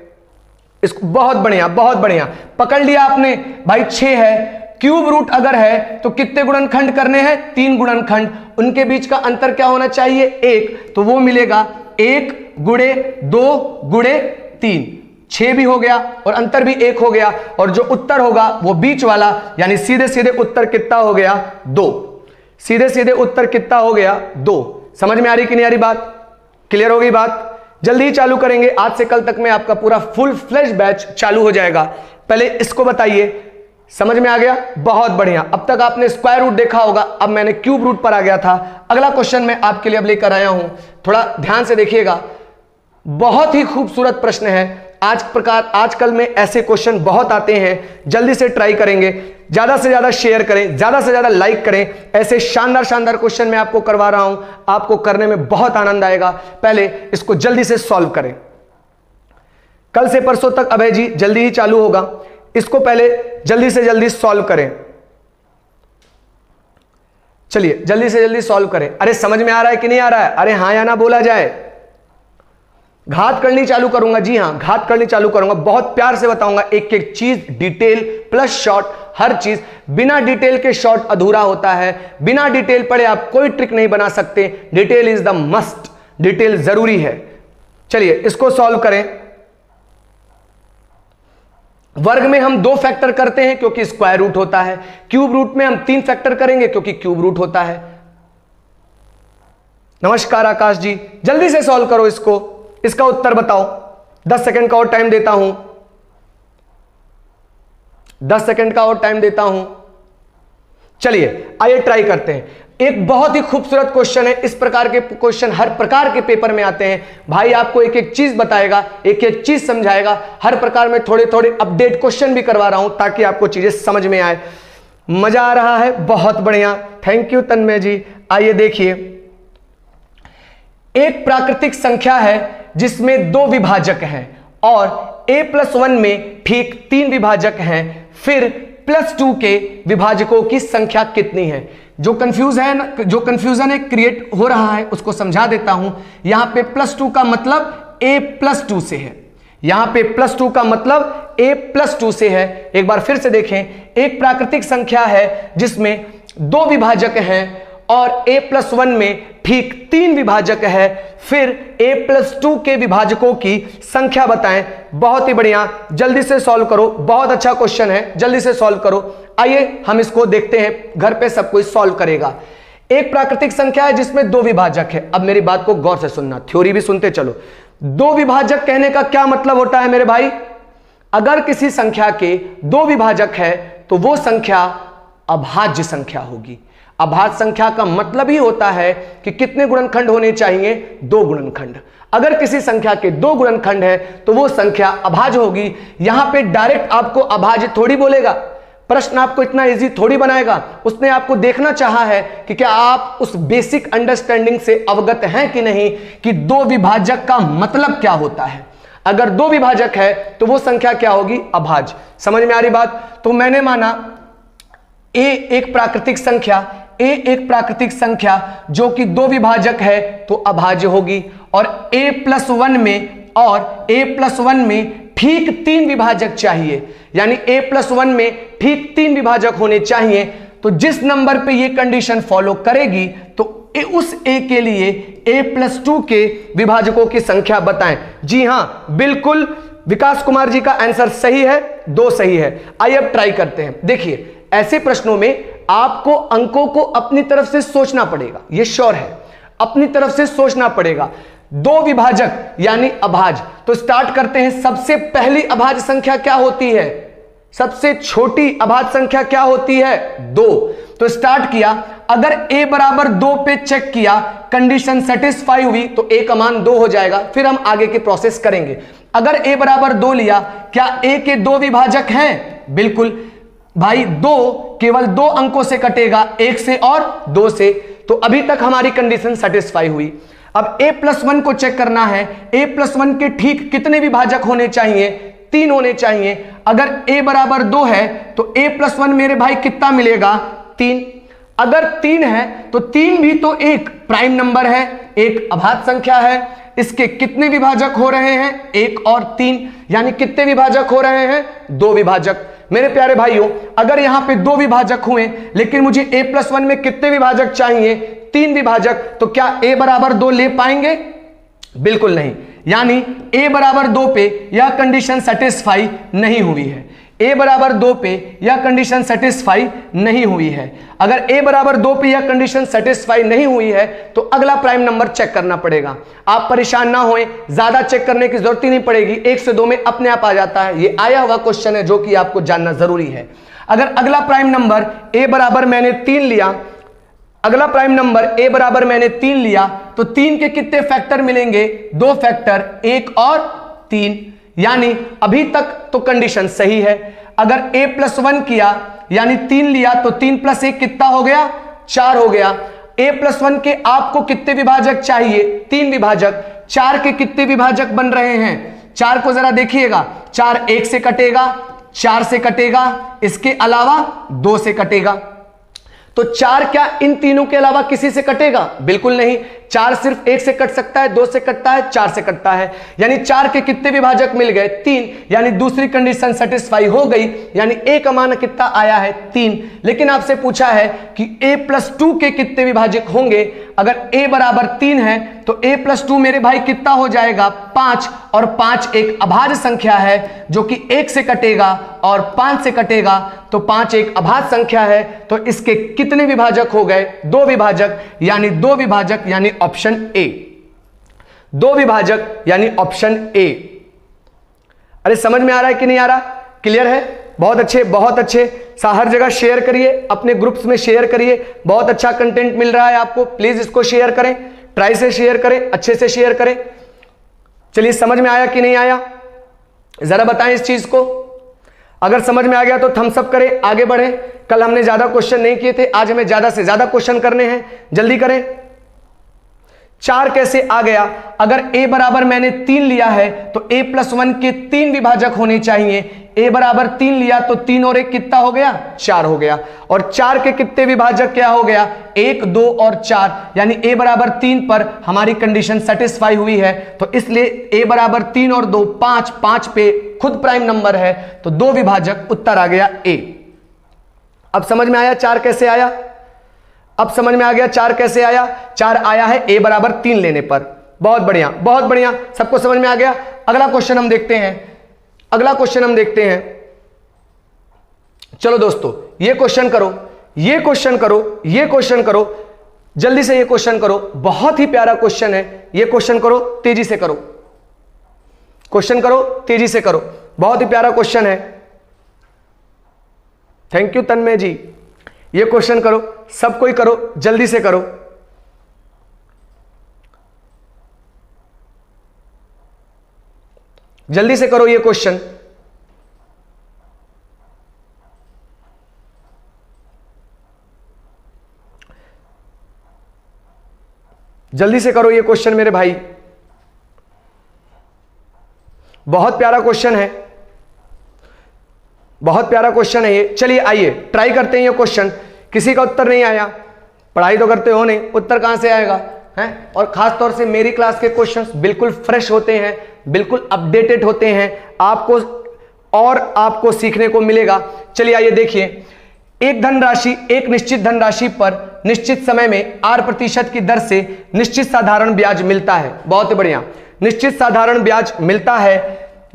इसको बहुत बढ़िया, बहुत बढ़िया पकड़ लिया आपने भाई। 6 है, क्यूब रूट अगर है तो कितने गुणनखंड करने हैं? 3 गुणनखंड। उनके बीच का अंतर क्या होना चाहिए? 1। तो वो मिलेगा 1 गुणे 2 गुणे 3, 6 भी हो गया और अंतर भी 1 हो गया। और जो उत्तर होगा वो बीच वाला, यानी सीधे सीधे उत्तर कितना हो गया? 2। सीधे सीधे उत्तर कितना हो गया? 2। समझ में आ रही कि नहीं आ रही बात? क्लियर हो गई बात? जल्दी ही चालू करेंगे। आज से कल तक में आपका पूरा फुल फ्लेश बैच चालू हो जाएगा। पहले इसको बताइए, समझ में आ गया? बहुत बढ़िया। अब तक आपने स्क्वायर रूट देखा होगा, अब मैंने क्यूब रूट पर आ गया था। अगला क्वेश्चन मैं आपके लिए अब लेकर आया हूं, थोड़ा ध्यान से देखिएगा। बहुत ही खूबसूरत प्रश्न है। आजकल में ऐसे क्वेश्चन बहुत आते हैं, जल्दी से ट्राई करेंगे। ज्यादा से ज्यादा शेयर करें, ज्यादा से ज्यादा लाइक करें। ऐसे शानदार शानदार क्वेश्चन मैं आपको करवा रहा हूं, आपको करने में बहुत आनंद आएगा। पहले इसको जल्दी से सॉल्व करें। कल से परसों तक अभय जी जल्दी ही चालू होगा। इसको पहले जल्दी से जल्दी सॉल्व करें। चलिए जल्दी से जल्दी सॉल्व करें। अरे समझ में आ रहा है कि नहीं आ रहा है? अरे हाँ या ना बोला जाए। घात करनी चालू करूंगा। जी हां, घात करनी चालू करूंगा। बहुत प्यार से बताऊंगा एक एक चीज, डिटेल प्लस शॉर्ट, हर चीज। बिना डिटेल के शॉर्ट अधूरा होता है। बिना डिटेल पढ़े आप कोई ट्रिक नहीं बना सकते। Detail is the must, detail जरूरी है। चलिए इसको सॉल्व करें। वर्ग में हम 2 फैक्टर करते हैं क्योंकि स्क्वायर रूट होता है। क्यूब रूट में हम 3 फैक्टर करेंगे क्योंकि क्यूब रूट होता है। नमस्कार आकाश जी, जल्दी से सॉल्व करो इसको। इसका उत्तर बताओ। 10 सेकंड का और टाइम देता हूं। 10 सेकंड का और टाइम देता हूं। चलिए आइए ट्राई करते हैं। एक बहुत ही खूबसूरत क्वेश्चन है। इस प्रकार के क्वेश्चन हर प्रकार के पेपर में आते हैं। भाई आपको एक एक चीज बताएगा, एक एक चीज समझाएगा। हर प्रकार में थोड़े थोड़े अपडेट क्वेश्चन भी करवा रहा हूं ताकि आपको चीजें समझ में आए। मजा आ रहा है? बहुत बढ़िया, थैंक यू तन्मय जी। आइए देखिए, एक प्राकृतिक संख्या है जिसमें 2 विभाजक हैं और a+1 में ठीक 3 विभाजक हैं। फिर +2 के विभाजकों की संख्या कितनी है? जो कंफ्यूजन है क्रिएट हो रहा है उसको समझा देता हूं। यहां पे +2 का मतलब a+2 से है। यहां पे +2 का मतलब a+2 से है। एक बार फिर से देखें, एक प्राकृतिक संख्या है जिसमें 2 विभाजक हैं और a+1 में ठीक 3 विभाजक है। फिर a+2 के विभाजकों की संख्या बताएं। बहुत ही बढ़िया, जल्दी से सॉल्व करो। बहुत अच्छा क्वेश्चन है, जल्दी से सॉल्व करो। आइए हम इसको देखते हैं, घर पे सब कोई सॉल्व करेगा। एक प्राकृतिक संख्या है जिसमें 2 विभाजक है। अब मेरी बात को गौर से सुनना, थ्योरी भी सुनते चलो। 2 विभाजक कहने का क्या मतलब होता है मेरे भाई? अगर किसी संख्या के 2 विभाजक है तो वो संख्या अभाज्य संख्या होगी। अभाज्य संख्या का मतलब ही होता है कि कितने गुणनखंड होने चाहिए? 2 गुणनखंड। अगर किसी संख्या के 2 गुणनखंड है तो वो संख्या अभाज्य होगी। यहां पे डायरेक्ट आपको अभाज्य थोड़ी बोलेगा, प्रश्न आपको इतना इजी थोड़ी बनाएगा। उसने आपको देखना चाहा है कि क्या आप उस बेसिक अंडरस्टैंडिंग से अवगत हैं कि नहीं, कि 2 विभाजक का मतलब क्या होता है। अगर 2 विभाजक है तो वो संख्या क्या होगी? अभाज्य। समझ में आ रही बात? तो मैंने माना a एक प्राकृतिक संख्या जो कि 2 विभाजक है तो अभाज्य होगी। और a+1 में ठीक 3 विभाजक चाहिए, यानी a+1 में ठीक 3 विभाजक होने चाहिए। तो जिस नंबर पे ये कंडीशन फॉलो करेगी तो उस a के लिए a+2 के विभाजकों की संख्या बताएं। जी हां बिल्कुल, विकास कुमार जी का आंसर सही है, 2 सही है। आइए अब ट्राई करते हैं। देखिए, ऐसे प्रश्नों में आपको अंकों को अपनी तरफ से सोचना पड़ेगा, यह श्योर है। अपनी तरफ से सोचना पड़ेगा। 2 विभाजक यानी अभाज्य। तो स्टार्ट करते हैं। सबसे पहली अभाज्य संख्या क्या होती है? सबसे छोटी अभाज्य संख्या क्या होती है? 2। तो स्टार्ट किया, अगर a बराबर 2 पे चेक किया, कंडीशन सेटिस्फाई हुई तो a का मान 2 हो जाएगा। फिर हम आगे की प्रोसेस करेंगे। अगर a बराबर 2 लिया, क्या a के 2 विभाजक हैं? बिल्कुल। भाई 2 केवल 2 अंकों से कटेगा, 1 से और 2 से। तो अभी तक हमारी कंडीशन सेटिस्फाई हुई। अब a+1 को चेक करना है। a+1 के ठीक कितने विभाजक होने चाहिए? 3 होने चाहिए। अगर a बराबर 2 है तो a+1 मेरे भाई कितना मिलेगा? 3। अगर 3 है तो 3 भी तो एक प्राइम नंबर है, एक अभाज्य संख्या है। इसके कितने विभाजक हो रहे हैं? 1 और 3, यानी कितने विभाजक हो रहे हैं? 2 विभाजक। मेरे प्यारे भाइयों, अगर यहां पे 2 विभाजक हुए लेकिन मुझे a+1 में कितने विभाजक चाहिए? 3 विभाजक। तो क्या a बराबर 2 ले पाएंगे? बिल्कुल नहीं। यानी a बराबर 2 पे यह कंडीशन सेटिस्फाई नहीं हुई है। a बराबर 2 पे यह कंडीशन सेटिस्फाई नहीं हुई है। अगर a बराबर 2 पे यह कंडीशन सेटिस्फाई नहीं हुई है तो अगला प्राइम नंबर चेक करना पड़ेगा। आप परेशान ना होएं, ज्यादा चेक करने की जरूरत ही नहीं पड़ेगी, 1 से 2 में अपने आप आ जाता है। ये आया हुआ क्वेश्चन है जो कि आपको जानना जरूरी है। अगर अगला प्राइम नंबर a बराबर मैंने 3 लिया, अगला प्राइम नंबर a बराबर मैंने 3 लिया तो 3 के कितने फैक्टर मिलेंगे? 2 फैक्टर, 1 और 3। यानी अभी तक तो कंडीशन सही है। अगर a+1 किया यानी 3 लिया तो 3 + 1 कितना हो गया? 4 हो गया। a+1 के आपको कितने विभाजक चाहिए? 3 विभाजक। 4 के कितने विभाजक बन रहे हैं? 4 को जरा देखिएगा, 4 1 से कटेगा, 4 से कटेगा, इसके अलावा 2 से कटेगा। तो 4 क्या इन तीनों के अलावा किसी से कटेगा? बिल्कुल नहीं। 4 सिर्फ 1 से कट सकता है, 2 से कटता है, 4 से कटता है। यानी 4 के कितने विभाजक मिल गए? 3। यानी दूसरी कंडीशन सेटिस्फाई हो गई। यानी a का मान कितना आया है? 3। लेकिन आपसे पूछा है कि a+2 के कितने विभाजक होंगे? अगर a बराबर 3 है तो a+2 मेरे भाई कितना हो जाएगा? 5। और 5 एक अभाज्य संख्या है जो कि 1 से कटेगा और 5 से कटेगा। तो 5 एक अभाज्य संख्या है। तो इसके कितने विभाजक हो गए? 2 विभाजक। यानी 2 विभाजक, यानी ऑप्शन ए। 2 विभाजक यानी ऑप्शन ए। अरे समझ में आ रहा है कि नहीं आ रहा? क्लियर है? बहुत अच्छे, बहुत अच्छे। हर जगह शेयर करिए, अपने ग्रुप्स में शेयर करिए। बहुत अच्छा कंटेंट मिल रहा है आपको, प्लीज इसको शेयर करें, ट्राई से शेयर करें, अच्छे से शेयर करें। चलिए, समझ में आया कि नहीं आया जरा बताएं इस चीज को। अगर समझ में आ गया तो थम्स अप करें, आगे बढ़ें। कल हमने ज्यादा क्वेश्चन नहीं किए थे, आज हमें ज्यादा से ज्यादा क्वेश्चन करने हैं, जल्दी करें। 4 कैसे आ गया? अगर a बराबर मैंने 3 लिया है तो a+1 के 3 विभाजक होने चाहिए। a बराबर 3 लिया तो 3 और 1 कितना हो गया? 4 हो गया। और 4 के कितने विभाजक क्या हो गया? 1, 2 और 4। यानी a बराबर 3 पर हमारी कंडीशन सेटिस्फाई हुई है। तो इसलिए a बराबर 3 और 2 5, 5 पे खुद प्राइम नंबर है तो 2 विभाजक, उत्तर आ गया a। अब समझ में आया 4 कैसे आया? अब समझ में आ गया 4 कैसे आया? 4 आया है a बराबर 3 लेने पर। बहुत बढ़िया, बहुत बढ़िया, सबको समझ में आ गया। अगला क्वेश्चन हम देखते हैं, अगला क्वेश्चन हम देखते हैं। चलो दोस्तों, ये क्वेश्चन करो, ये क्वेश्चन करो, ये क्वेश्चन करो, जल्दी से ये क्वेश्चन करो। बहुत ही प्यारा क्वेश्चन है, ये क्वेश्चन करो, तेजी से करो, क्वेश्चन करो, तेजी से करो। बहुत ही प्यारा क्वेश्चन है। थैंक यू तन्मय जी। ये क्वेश्चन करो, सब कोई करो, जल्दी से करो। जल्दी से करो ये क्वेश्चन। जल्दी से करो ये क्वेश्चन मेरे भाई, बहुत प्यारा क्वेश्चन है, बहुत प्यारा क्वेश्चन है ये। चलिए आइए ट्राई करते हैं ये क्वेश्चन। किसी का उत्तर नहीं आया, पढ़ाई तो करते हो नहीं, उत्तर कहां से आएगा हैं? और खास तौर से मेरी क्लास के क्वेश्चंस बिल्कुल फ्रेश होते हैं, बिल्कुल अपडेटेड होते हैं, आपको और आपको सीखने को मिलेगा। चलिए आइए देखिए, एक धनराशि, एक निश्चित धनराशि पर निश्चित समय में 8% की दर से निश्चित साधारण ब्याज मिलता है। बहुत बढ़िया, निश्चित साधारण ब्याज मिलता है।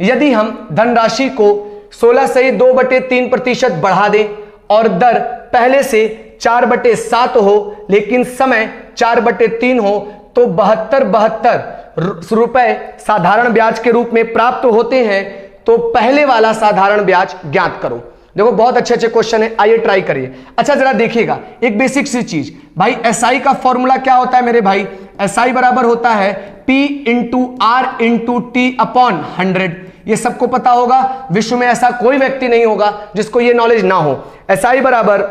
यदि हम धनराशि को 16 से 2/3% बढ़ा दें और दर पहले से 4/7 हो लेकिन समय 4/3 हो तो 72 रुपए साधारण ब्याज के रूप में प्राप्त होते हैं। तो पहले वाला साधारण ब्याज ज्ञात करो। देखो बहुत अच्छे अच्छे क्वेश्चन है, आइए ट्राई करिए। अच्छा जरा देखिएगा एक बेसिक सी चीज भाई, एसआई का फॉर्मूला क्या होता है मेरे भाई? SI बराबर होता है P into R into T upon 100। ये सबको पता होगा, विश्व में ऐसा कोई व्यक्ति नहीं होगा जिसको ये नॉलेज ना हो। SI बराबर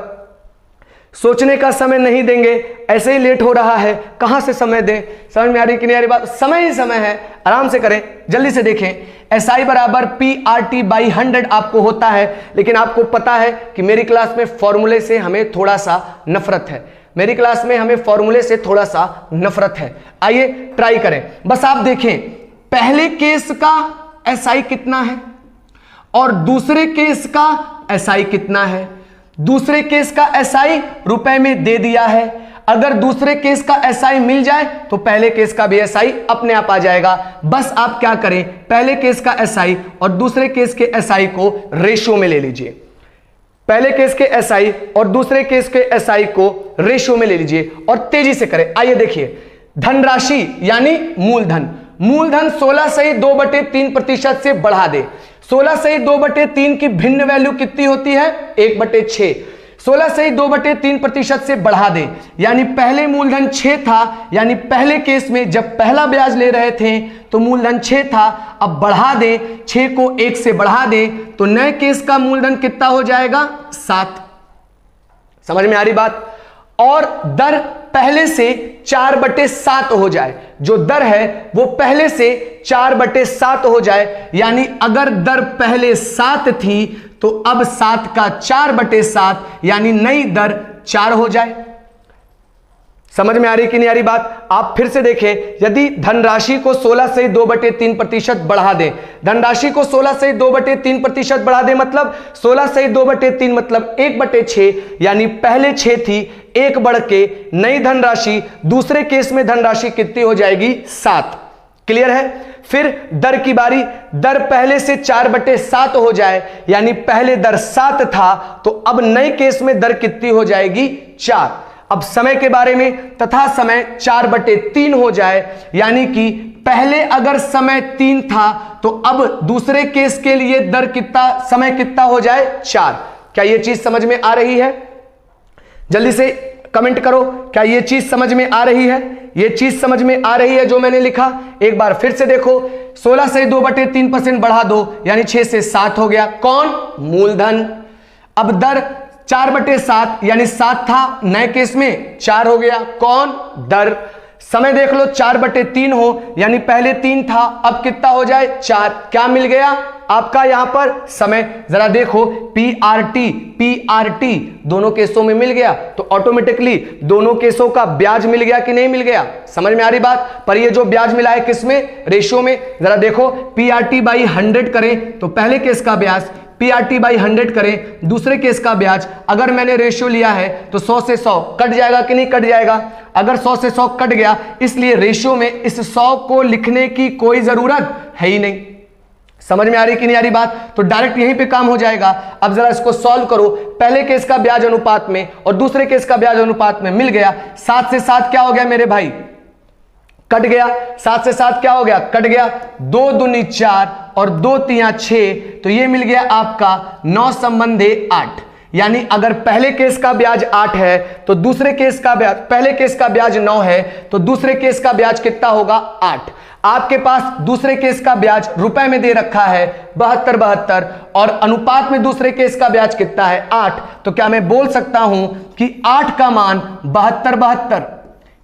सोचने का समय नहीं देंगे, ऐसे ही लेट हो रहा है, कहां से समय दें? समझ में आ रही कि नहीं आ रही बात? समय ही समय है, आराम से करें, जल्दी से देखें। SI बराबर PRT बाई 100 आपको होता है, लेकिन आपको पता है कि मेरी क्लास में फॉर्मूले से हमें थोड़ा सा नफरत है, मेरी क्लास में हमें फॉर्मूले से थोड़ा सा नफरत है। आइए ट्राई करें, बस आप देखें पहले केस का SI कितना है और दूसरे केस का SI कितना है। दूसरे केस का SI रुपए में दे दिया है, अगर दूसरे केस का SI मिल जाए तो पहले केस का भी SI अपने आप आ जाएगा। बस आप क्या करें, पहले केस का SI और दूसरे केस के SI को रेशियो में ले लीजिए। पहले केस के SI और दूसरे केस के SI को रेशियो में ले लीजिए और तेजी से करें। आइए देखिए, धनराशि यानी मूलधन, मूलधन 16 सही 2/3% से बढ़ा दे। 16 सही 2/3 की भिन्न वैल्यू कितनी होती है? 1/6। 16 सही 2/3% से बढ़ा दे, यानी पहले मूलधन 6 था, यानी पहले केस में जब पहला ब्याज ले रहे थे तो मूलधन 6 था, अब बढ़ा दे, 6 को 1 से बढ़ा दे तो नए केस का मूलधन कितना हो जाएगा? 7। समझ में आ रही बात? और दर पहले से 4/7 हो जाए, जो दर है वो पहले से 4/7 हो जाए, यानी अगर दर पहले 7 थी तो अब 7 का 4/7 यानी नई दर 4 हो जाए। समझ में आ रही कि नहीं आ रही बात? आप फिर से देखें, यदि धनराशि को 16 से 2/3% बढ़ा दें, धनराशि को 16 से 2/3% बढ़ा दें, मतलब 16 से 2/3 मतलब 1/6, यानी पहले 6 थी, 1 बढ़ के नई धनराशि, दूसरे केस में धनराशि कितनी हो जाएगी? 7। क्लियर है? फिर दर की बारी, दर पहले से 4/7 हो जाए, यानी पहले दर 7 था तो अब नए केस में दर कितनी हो जाएगी? 4। अब समय के बारे में, तथा समय 4/3 हो जाए, यानी कि पहले अगर समय 3 था तो अब दूसरे केस के लिए दर कितना, समय कितना हो जाए? 4। क्या यह चीज समझ में आ रही है? जल्दी से कमेंट करो, क्या यह चीज समझ में आ रही है? यह चीज समझ में आ रही है जो मैंने लिखा? एक बार फिर से देखो, 16 से 2/3% बढ़ा दो, यानी 6 से 7 हो गया। कौन? मूलधन। अब दर 4/7 यानी 7 था, नए केस में 4 हो गया। कौन? दर। समय देख लो, 4/3 हो, यानी पहले 3 था, अब कितना हो जाए? 4। क्या मिल गया आपका यहां पर? समय। जरा देखो, PRT दोनों केसों में मिल गया, तो ऑटोमेटिकली दोनों केसों का ब्याज मिल गया कि नहीं मिल गया? समझ में आ रही बात? पर ये जो ब्याज मिला है किसमें? रेशियो में। जरा देखो, PRT बाई 100 करें तो पहले केस का ब्याज, PRT बाई 100 करें दूसरे केस का ब्याज, अगर मैंने रेशियो लिया है तो 100 से 100 कट जाएगा कि नहीं कट जाएगा? अगर 100 से 100 कट गया, इसलिए रेशियो में इस 100 को लिखने की कोई जरूरत है ही नहीं। समझ में आ रही कि नहीं आ रही बात? तो डायरेक्ट यहीं पे काम हो जाएगा। अब जरा इसको सॉल्व करो, पहले केस का ब्याज अनुपात में और दूसरे केस का ब्याज अनुपात में मिल गया। 7 से 7 क्या हो गया मेरे भाई? कट गया। 7 से 7 क्या हो गया? कट गया। 2 दूनी 4 और 2 तिया 6, तो ये मिल गया आपका 9 संबंधे 8। यानी अगर पहले केस का ब्याज 8 है तो दूसरे केस का ब्याज, पहले केस का ब्याज 9 है तो दूसरे केस का ब्याज कितना होगा? 8। आपके पास दूसरे केस का ब्याज रुपए में दे रखा है 72 और अनुपात में दूसरे केस का ब्याज कितना है? 8। तो क्या मैं बोल सकता हूं कि 8 का मान 72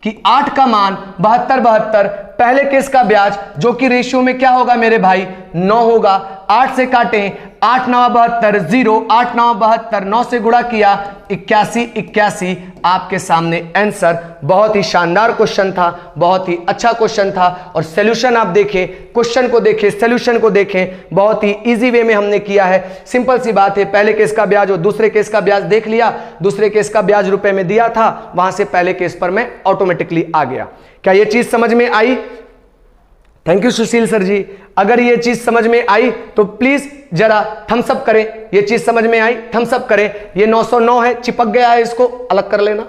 कि 8 का मान 72 पहले केस का ब्याज, जो कि रेशियो में क्या होगा मेरे भाई? 9 होगा। 8 से काटें, 8 9 72 0, 8 9 72, 9 से गुणा किया 81 आपके सामने आंसर। बहुत ही शानदार क्वेश्चन था, बहुत ही अच्छा क्वेश्चन था और सॉल्यूशन आप देखें, क्वेश्चन को देखें, सॉल्यूशन को देखें, बहुत ही इजी वे में हमने किया है। सिंपल सी बात है, पहले केस का ब्याज और दूसरे केस का ब्याज देख लिया, दूसरे केस का ब्याज रुपए में दिया था, वहां से पहले केस पर मैं ऑटोमेटिकली आ गया। क्या ये चीज समझ में आई? थैंक यू सुशील सर जी। अगर ये चीज समझ में आई तो प्लीज जरा थम्स अप करें। ये चीज समझ में आई? थम्स अप करें। ये 909 है, चिपक गया है, इसको अलग कर लेना।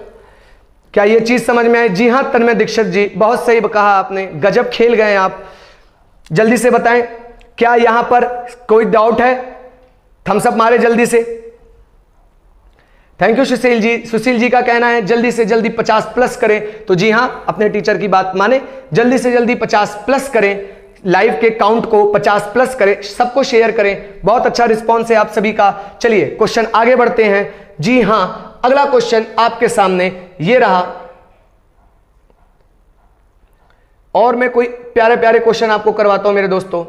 क्या ये चीज समझ में आई? जी हां तन्मय दीक्षित जी, बहुत सही कहा आपने, गजब खेल गए आप। जल्दी से बताएं, क्या यहां पर कोई डाउट है? थम्स अप मारे जल्दी से, थैंक यू सुशील जी। सुशील जी का कहना है जल्दी से जल्दी 50 प्लस करें, तो जी हां, अपने टीचर की बात माने, जल्दी से जल्दी 50 प्लस करें, लाइव के काउंट को 50 प्लस करें, सबको शेयर करें। बहुत अच्छा रिस्पॉन्स है आप सभी का। चलिए क्वेश्चन आगे बढ़ते हैं। जी हां, अगला क्वेश्चन आपके सामने ये रहा, और मैं कोई प्यारे प्यारे क्वेश्चन आपको करवाता हूं मेरे दोस्तों।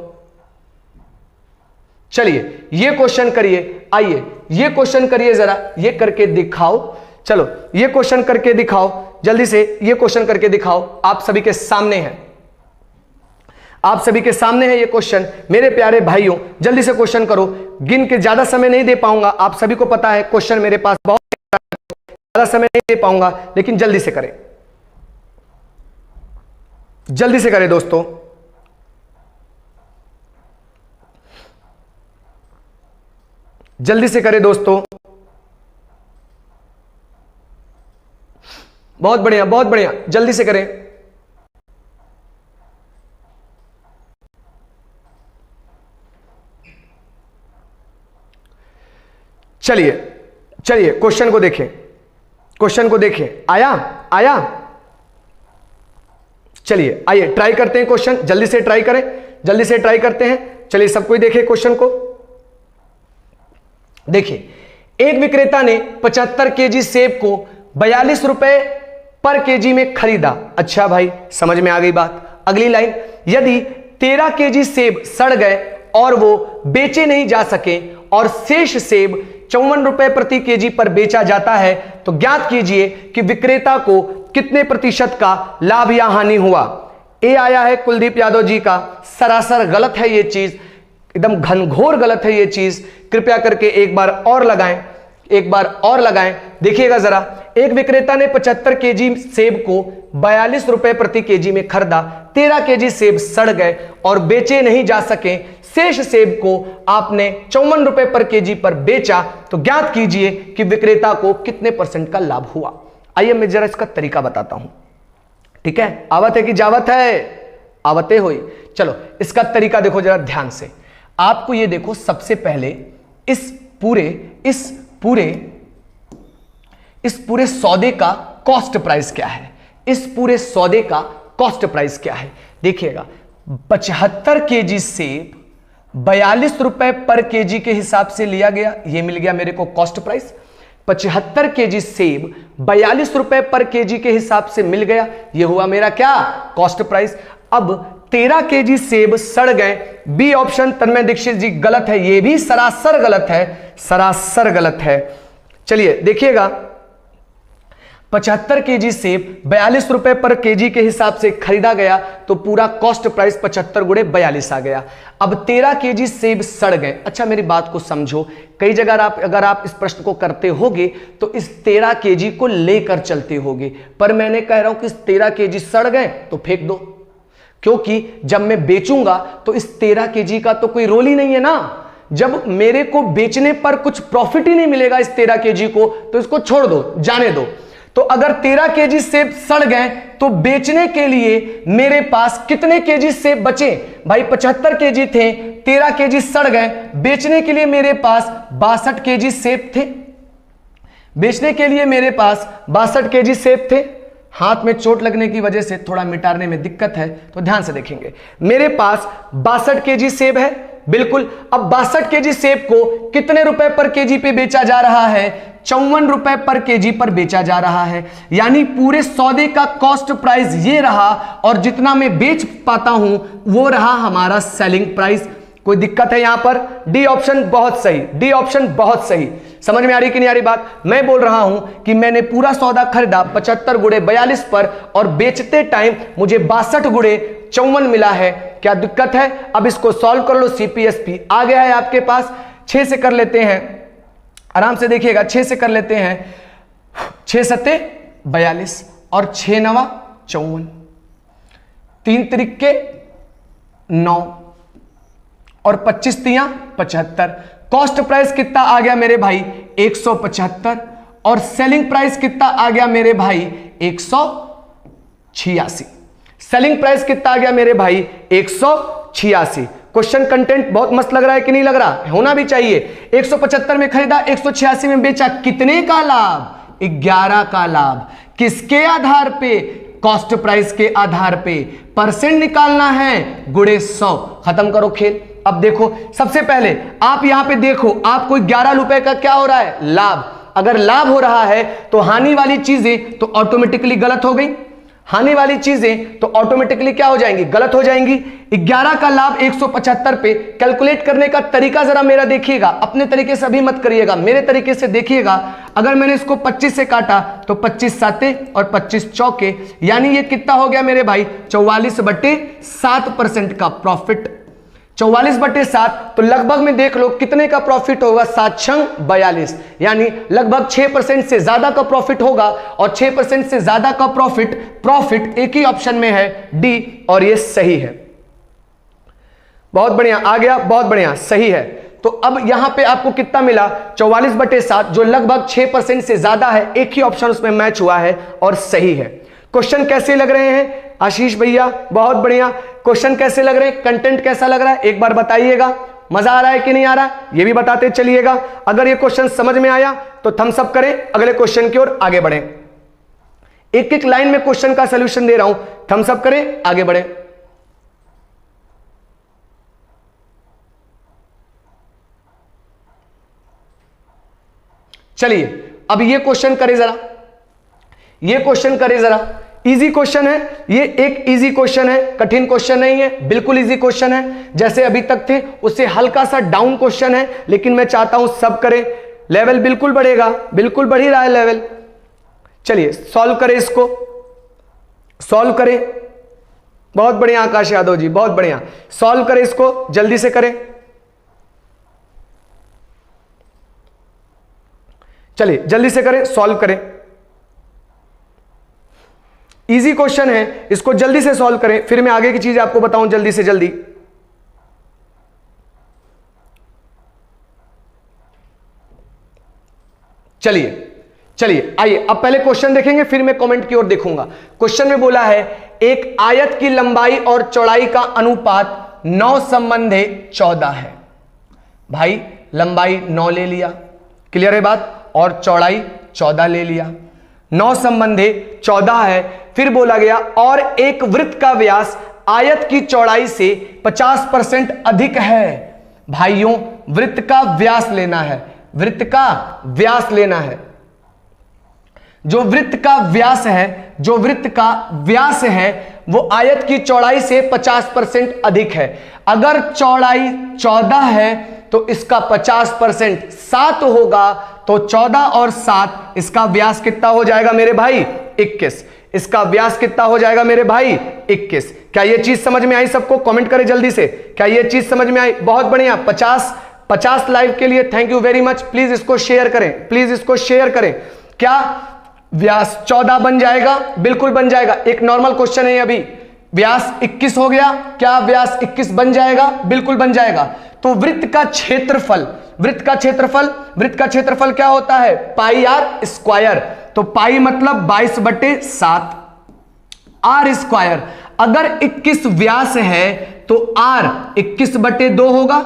चलिए ये क्वेश्चन करिए, आइए ये क्वेश्चन करिए जरा, ये करके दिखाओ। चलो ये क्वेश्चन करके दिखाओ, जल्दी से ये क्वेश्चन करके दिखाओ। आप सभी के सामने है, आप सभी के सामने है ये क्वेश्चन। मेरे प्यारे भाइयों जल्दी से क्वेश्चन करो, गिन के ज्यादा समय नहीं दे पाऊंगा, आप सभी को पता है क्वेश्चन मेरे पास बहुत ज्यादा समय नहीं दे पाऊंगा, लेकिन जल्दी से करें, जल्दी से करें दोस्तों। जल्दी से करें दोस्तों, बहुत बढ़िया बहुत बढ़िया, जल्दी से करें। चलिए चलिए क्वेश्चन को देखें, क्वेश्चन को देखें। आया आया, चलिए आइए ट्राई करते हैं क्वेश्चन, जल्दी से ट्राई करें, जल्दी से ट्राई करते हैं। चलिए सब कोई देखे क्वेश्चन को। देखिए, एक विक्रेता ने 75 केजी सेब को 42 रुपए पर केजी में खरीदा। अच्छा भाई, समझ में आ गई बात। अगली लाइन, यदि 13 केजी सेब सड़ गए और वो बेचे नहीं जा सके और शेष सेब 54 रुपए प्रति केजी पर बेचा जाता है, तो ज्ञात कीजिए कि विक्रेता को कितने प्रतिशत का लाभ या हानि हुआ। ए आया है कुलदीप यादव जी का, सरासर गलत है ये चीज, एकदम घनघोर गलत है ये चीज। कृपया करके एक बार और लगाएं, एक बार और लगाएं। देखिएगा जरा, एक विक्रेता ने 75 केजी सेब को 42 रुपए प्रति केजी में खरीदा, 13 केजी सेब सड़ गए और बेचे नहीं जा सके, शेष सेब को आपने 54 रुपए पर केजी पर बेचा, तो ज्ञात कीजिए कि विक्रेता को कितने % का लाभ हुआ। आइए मैं जरा इसका तरीका बताता हूं, ठीक है। आवत है कि जावत है, आवते हुई। चलो इसका तरीका देखो जरा ध्यान से। आपको ये देखो, सबसे पहले इस पूरे सौदे का कॉस्ट प्राइस क्या है, इस पूरे सौदे का कॉस्ट प्राइस क्या है। देखिएगा, 75 केजी सेब 42 रुपए पर केजी के हिसाब से लिया गया, ये मिल गया मेरे को कॉस्ट प्राइस। 75 केजी सेब 42 रुपए पर केजी के हिसाब से मिल गया, ये हुआ मेरा क्या, कॉस्ट प्राइस। अब 13 केजी सेब सड़ गए, बी ऑप्शन तन्मय दीक्षित जी गलत है, ये भी सरासर गलत है, सरासर गलत है। चलिए देखिएगा, 75 केजी सेब 42 रुपए पर केजी के हिसाब से खरीदा गया, तो पूरा कॉस्ट प्राइस 75 गुणे 42 आ गया। अब 13 केजी सेब सड़ गए। अच्छा मेरी बात को समझो, कई जगह अगर आप इस प्रश्न को करते होगे तो इस 13 केजी को लेकर चलते होगे, पर मैंने कह रहा हूं कि इस 13 केजी सड़ गए तो फेंक दो, क्योंकि जब मैं बेचूंगा तो इस 13 केजी का तो कोई रोल ही नहीं है ना। जब मेरे को बेचने पर कुछ प्रॉफिट ही नहीं मिलेगा इस 13 केजी को, तो इसको छोड़ दो, जाने दो। तो अगर 13 केजी सेब सड़ गए तो बेचने के लिए मेरे पास कितने केजी सेब बचे भाई? 75 केजी थे, 13 केजी सड़ गए, बेचने के लिए मेरे पास 62 केजी सेब थे, बेचने के लिए मेरे पास 62 केजी सेब थे। हाथ में चोट लगने की वजह से थोड़ा मिटाने में दिक्कत है, तो ध्यान से देखेंगे। मेरे पास 62 केजी सेब है, बिल्कुल। अब 62 केजी सेब को कितने रुपए पर केजी पे बेचा जा रहा है? 54 रुपए पर केजी पर बेचा जा रहा है। यानी पूरे सौदे का कॉस्ट प्राइस ये रहा, और जितना मैं बेच पाता हूं वो रहा हमारा सेलिंग प्राइस। कोई दिक्कत है यहां पर? डी ऑप्शन बहुत सही, डी ऑप्शन बहुत सही। समझ में आ रही कि नहीं आ रही बात? मैं बोल रहा हूं कि मैंने पूरा सौदा खरीदा 75 गुणे 42 पर, और बेचते टाइम मुझे 62 गुणे 54 मिला है। क्या दिक्कत है? अब इसको सॉल्व कर लो। सीपीएसपी आ गया है आपके पास। 6 से कर लेते हैं, आराम से देखिएगा, 6 से कर लेते हैं। 6 सत्ते 42 और 6 नवा 54, 3 त्रिके 9 और 25 तियां 75। कॉस्ट प्राइस कितना आ गया मेरे भाई? 175। और सेलिंग प्राइस कितना आ गया मेरे भाई? 186। सेलिंग प्राइस कितना आ गया मेरे भाई? 186। क्वेश्चन कंटेंट बहुत मस्त लग रहा है कि नहीं लग रहा? होना भी चाहिए। 175 में खरीदा, 186 में बेचा, कितने का लाभ? 11 का लाभ। किसके आधार पे? कॉस्ट प्राइस के आधार पे। परसेंट निकालना है, गुणे 100। खत्म करो खेल। अब देखो, सबसे पहले आप यहां पे देखो, आपको 11 रुपए का क्या हो रहा है? लाभ। अगर लाभ हो रहा है तो हानि वाली चीजें तो ऑटोमेटिकली गलत हो गई। हानि वाली चीजें तो ऑटोमेटिकली क्या हो जाएंगी? गलत हो जाएंगी। 11 का लाभ 175 पे। कैलकुलेट करने का तरीका जरा मेरा देखिएगा, अपने तरीके से अभी मत करिएगा, मेरे तरीके से देखिएगा। अगर मैंने इसको 25 से काटा तो 25 साते और 25 चौके, यानी ये कितना हो गया मेरे भाई? 44/7% का प्रॉफिट। 44/7 तो लगभग में देख लो कितने का प्रॉफिट होगा? 7×42, यानी लगभग 6% से ज्यादा का प्रॉफिट होगा। और 6% से ज्यादा का प्रॉफिट एक ही ऑप्शन में है, डी, और ये सही है। बहुत बढ़िया, आ गया, बहुत बढ़िया, सही है। तो अब यहां पे आपको कितना मिला? 44/7, जो लगभग 6% से ज्यादा है। एक ही ऑप्शन उसमें मैच हुआ है और सही है। क्वेश्चन कैसे लग रहे हैं आशीष भैया? बहुत बढ़िया। क्वेश्चन कैसे लग रहे हैं? कंटेंट कैसा लग रहा है? एक बार बताइएगा। मजा आ रहा है कि नहीं आ रहा है? ये भी बताते चलिएगा। अगर ये क्वेश्चन समझ में आया तो थम्स अप करें, अगले क्वेश्चन की ओर आगे बढ़ें। एक एक लाइन में क्वेश्चन का सॉल्यूशन दे रहा हूं, थम्स अप करें, आगे बढ़ें। चलिए अब ये क्वेश्चन करें जरा, ये क्वेश्चन करें जरा। इजी क्वेश्चन है ये, एक इजी क्वेश्चन है, कठिन क्वेश्चन नहीं है, बिल्कुल इजी क्वेश्चन है। जैसे अभी तक थे उससे हल्का सा डाउन क्वेश्चन है, लेकिन मैं चाहता हूं सब करें, लेवल बिल्कुल बढ़ेगा, बिल्कुल बढ़ ही रहा है लेवल। चलिए सॉल्व करें, इसको सॉल्व करें। बहुत बढ़िया आकाश यादव जी, बहुत बढ़िया। सॉल्व करें इसको, जल्दी से करें। चलिए जल्दी से करें, सॉल्व करें। इजी क्वेश्चन है, इसको जल्दी से सॉल्व करें, फिर मैं आगे की चीज आपको बताऊं जल्दी से जल्दी। चलिए आइए अब पहले क्वेश्चन देखेंगे, फिर मैं कमेंट की ओर देखूंगा। क्वेश्चन में बोला है एक आयत की लंबाई और चौड़ाई का अनुपात 9:14 है। भाई लंबाई 9 ले लिया, क्लियर है बात, और चौड़ाई 14 ले लिया। 9:14 है। फिर बोला गया और एक वृत्त का व्यास आयत की चौड़ाई से 50% अधिक है। भाइयों वृत्त का व्यास लेना है, वृत्त का व्यास लेना है। जो वृत्त का व्यास है, जो वृत्त का व्यास है वो आयत की चौड़ाई से 50% अधिक है। अगर चौड़ाई 14 है तो इसका 50% 7 होगा, तो 14 और 7 इसका व्यास कितना हो जाएगा मेरे भाई? 21। इसका व्यास कितना हो जाएगा मेरे भाई? 21। क्या ये चीज समझ में आई सबको? कमेंट करें जल्दी से, क्या ये चीज समझ में आई? बहुत बढ़िया। 50 लाइव के लिए thank you very much. Please इसको शेयर करें, प्लीज इसको शेयर करें। क्या व्यास 14 बन जाएगा? बिल्कुल बन जाएगा। एक नॉर्मल क्वेश्चन है अभी, व्यास 21 हो गया, क्या व्यास 21 बन जाएगा? बिल्कुल बन जाएगा। तो वृत्त का क्षेत्रफल, वृत्त का क्षेत्रफल क्या होता है? पाई आर स्क्वायर। तो पाई मतलब 22/7 आर स्क्वायर। अगर 21 व्यास है तो आर 21/2 होगा,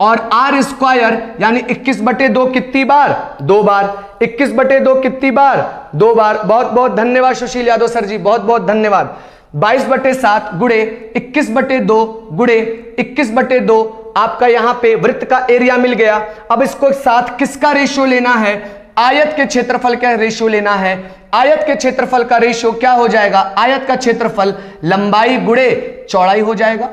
और आर स्क्वायर यानी 21/2 कितनी बार? 2 बार। 21/2 कितनी बार? 2 बार। बहुत बहुत धन्यवाद सुशील यादव सर जी, बहुत बहुत धन्यवाद। 22/7 गुणे 21/2 गुणे 21/2 आपका यहां पे वृत्त का एरिया मिल गया। अब इसको साथ किसका रेशियो लेना है? आयत के क्षेत्रफल का रेशियो लेना है। आयत के क्षेत्रफल का रेशियो क्या हो जाएगा? आयत का क्षेत्रफल लंबाई गुणे चौड़ाई हो जाएगा,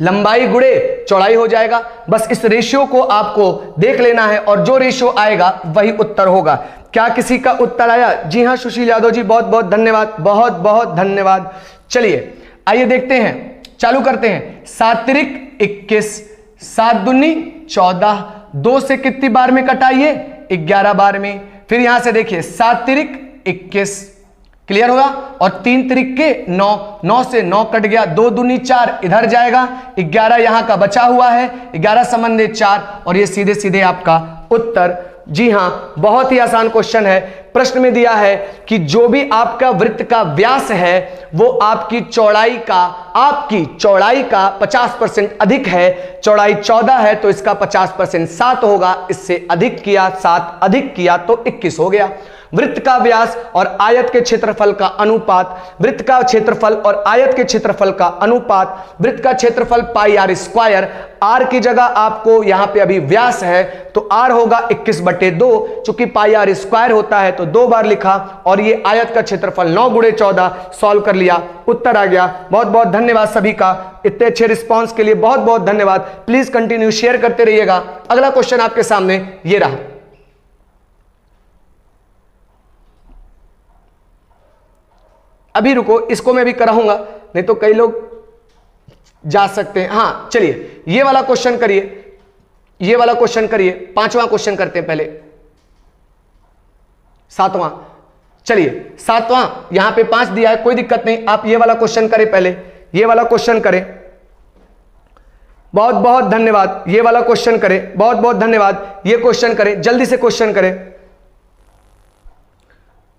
लंबाई गुणे चौड़ाई हो जाएगा। बस इस रेशियो को आपको देख लेना है और जो रेशियो आएगा वही उत्तर होगा। क्या किसी का उत्तर आया? जी हां सुशील यादव जी, बहुत बहुत धन्यवाद, बहुत बहुत धन्यवाद। चलिए आइए देखते हैं, चालू करते हैं। 7 तिरिक 21, 7 दूनी 14, 2 से कितनी बार में कटाइए? 11 बार में। फिर यहां से देखिए 7 तिरिक 21, क्लियर होगा, और 3 तिरिक के 9, 9 से 9 कट गया, 2 दूनी 4 इधर जाएगा, 11 यहां का बचा हुआ है, 11 समन्वय 4, और ये सीधे सीधे आपका उत्तर जी हां, बहुत ही आसान क्वेश्चन है। प्रश्न में दिया है कि जो भी आपका वृत्त का व्यास है वो आपकी चौड़ाई का 50% अधिक है। चौड़ाई 14 है तो इसका 50% 7 होगा। इससे अधिक किया 7 अधिक किया तो 21 हो गया। वृत्त का व्यास और आयत के क्षेत्रफल का अनुपात, वृत्त का क्षेत्रफल और आयत के क्षेत्रफल का अनुपात, वृत्त का क्षेत्रफल पाई आर स्क्वायर, आर की जगह आपको यहां पे अभी व्यास है तो आर होगा 21/2, चूंकि पाई आर स्क्वायर होता है तो 2 बार लिखा, और ये आयत का क्षेत्रफल 9 × 14, सॉल्व कर लिया, उत्तर आ गया। बहुत बहुत धन्यवाद सभी का, इतने अच्छे रिस्पॉन्स के लिए बहुत बहुत धन्यवाद। प्लीज कंटिन्यू शेयर करते रहिएगा। अगला क्वेश्चन आपके सामने ये रहा। अभी रुको, इसको मैं भी कराऊंगा, नहीं तो कई लोग जा सकते हैं। हाँ चलिए, ये वाला क्वेश्चन करिए, ये वाला क्वेश्चन करिए। 5वां क्वेश्चन करते हैं पहले, 7वां। चलिए 7वां, यहां पे 5 दिया है, कोई दिक्कत नहीं, आप ये वाला क्वेश्चन करें पहले, ये वाला क्वेश्चन करें। बहुत बहुत धन्यवाद, ये वाला क्वेश्चन करें, बहुत बहुत धन्यवाद। ये क्वेश्चन करें, जल्दी से क्वेश्चन करें,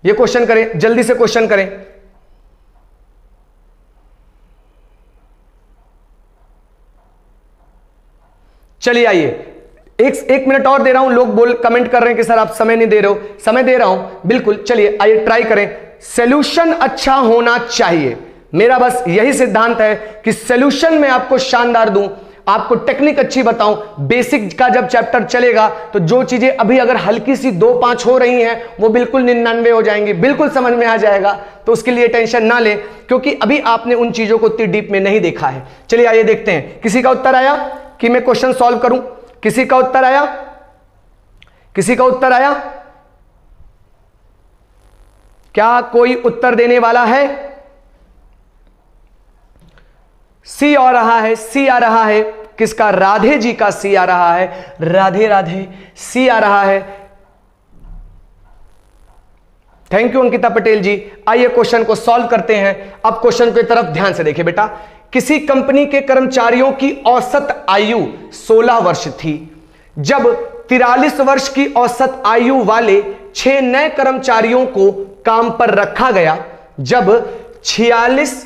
ये क्वेश्चन करें, जल्दी से क्वेश्चन करें। चलिए आइए, एक मिनट और दे रहा हूं। लोग कमेंट कर रहे हैं कि सर आप समय नहीं दे रहे हो। समय दे रहा हूं बिल्कुल। चलिए आइए ट्राई करें। सॉल्यूशन अच्छा होना चाहिए, मेरा बस यही सिद्धांत है कि सॉल्यूशन में आपको शानदार दूं, आपको टेक्निक अच्छी बताऊं। बेसिक का जब चैप्टर चलेगा तो जो चीजें अभी अगर हल्की सी 2-5 हो रही हैं वो बिल्कुल 99 हो जाएंगी, बिल्कुल समझ में आ जाएगा। तो उसके लिए टेंशन ना लें, क्योंकि अभी आपने उन चीजों को इतनी डीप में नहीं देखा है। चलिए आइए देखते हैं, किसी का उत्तर आया कि मैं क्वेश्चन सॉल्व करूं? किसी का उत्तर आया? किसी का उत्तर आया? क्या कोई उत्तर देने वाला है? सी आ रहा है, सी आ रहा है। किसका? राधे जी का सी आ रहा है। राधे राधे, सी आ रहा है। थैंक यू अंकिता पटेल जी। आइए क्वेश्चन को सॉल्व करते हैं। अब क्वेश्चन की तरफ ध्यान से देखिए बेटा। किसी कंपनी के कर्मचारियों की औसत आयु 16 वर्ष थी। जब 43 वर्ष की औसत आयु वाले 6 नए कर्मचारियों को काम पर रखा गया। जब 43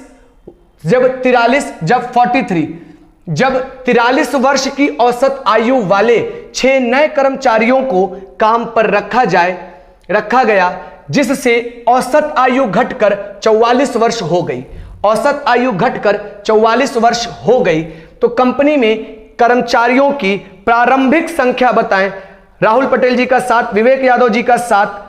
वर्ष की औसत आयु वाले 6 नए कर्मचारियों को काम पर रखा गया, जिससे औसत आयु घटकर 44 वर्ष हो गई। औसत आयु घटकर 44 वर्ष हो गई तो कंपनी में कर्मचारियों की प्रारंभिक संख्या बताएं। राहुल पटेल जी का 7, विवेक यादव जी का 7।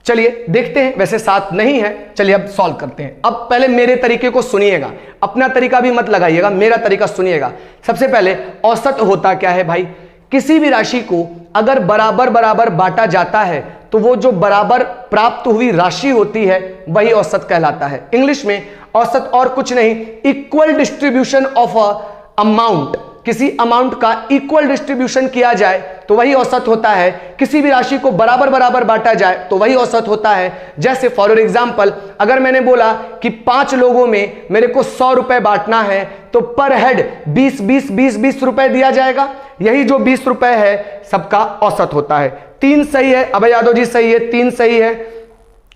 चलिए देखते हैं, वैसे 7 नहीं है। चलिए अब सॉल्व करते हैं। अब पहले मेरे तरीके को सुनिएगा, अपना तरीका भी मत लगाइएगा, मेरा तरीका सुनिएगा। सबसे पहले औसत होता क्या है भाई? किसी भी राशि को अगर बराबर बराबर बांटा जाता है तो वो जो बराबर प्राप्त हुई राशि होती है वही औसत कहलाता है। इंग्लिश में औसत और कुछ नहीं, equal distribution of a amount. किसी अमाउंट का इक्वल डिस्ट्रीब्यूशन किया जाए तो वही औसत होता है। किसी भी राशि को बराबर बराबर बांटा जाए तो वही औसत होता है। जैसे फॉर एग्जांपल, अगर मैंने बोला कि 5 लोगों में मेरे को 100 रुपए बांटना है तो पर हेड 20 रुपए दिया जाएगा। यही जो 20 रुपए है सबका औसत होता है। 3 सही है, अभय यादव जी सही है, 3 सही है।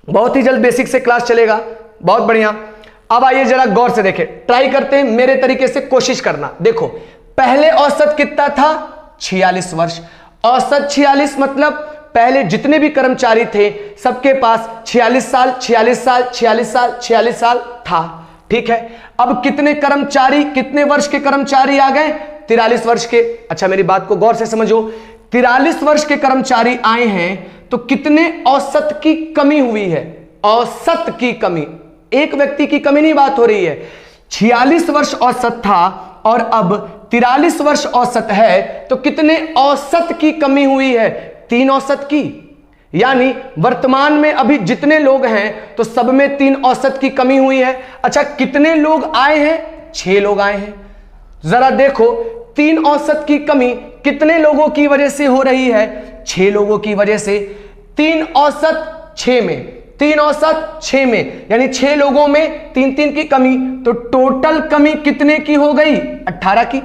बहुत ही जल्द बेसिक से क्लास चलेगा, बहुत बढ़िया। अब आइए जरा गौर से देखें, ट्राई करते हैं मेरे तरीके से, कोशिश करना। देखो पहले औसत कितना था? 46 वर्ष। औसत 46 मतलब पहले जितने भी कर्मचारी थे सबके पास 46 साल 46 साल 46 साल 46 साल था। ठीक है, अब कितने कर्मचारी, कितने वर्ष के कर्मचारी आ गए? 43 वर्ष के। अच्छा मेरी बात को गौर से समझो, 43 वर्ष के कर्मचारी आए हैं तो कितने औसत की कमी हुई है? औसत की कमी, एक व्यक्ति की कमी नहीं बात हो रही है। 46 वर्ष औसत था और अब 43 वर्ष औसत है तो कितने औसत की कमी हुई है? 3 औसत की। यानी वर्तमान में अभी जितने लोग हैं तो सब में 3 औसत की कमी हुई है। अच्छा कितने लोग आए हैं? 6 लोग आए हैं। जरा देखो 3 औसत की कमी कितने लोगों की वजह से हो रही है? 6 लोगों की वजह से। 3 औसत 6 में, 3 औसत 6 में, यानी 6 लोगों में 3 की कमी, तो टोटल कमी कितने की हो गई? 18 की।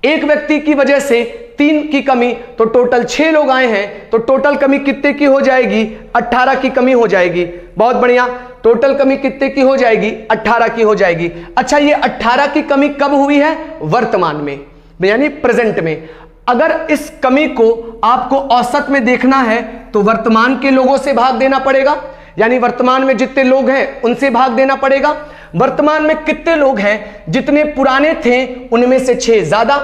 एक व्यक्ति की वजह से 3 की कमी, तो टोटल 6 लोग आए हैं, तो टोटल कमी कितने की हो जाएगी? 18 की कमी हो जाएगी। बहुत बढ़िया, टोटल कमी कितने की हो जाएगी? 18 की हो जाएगी। अच्छा, ये 18 की कमी कब हुई है? वर्तमान में, यानी प्रेजेंट में। अगर इस कमी को आपको औसत में देखना है तो वर्तमान के लोगों से भाग देना पड़ेगा, यानी वर्तमान में जितने लोग हैं उनसे भाग देना पड़ेगा। वर्तमान में कितने लोग हैं? जितने पुराने थे उनमें से 6 ज्यादा।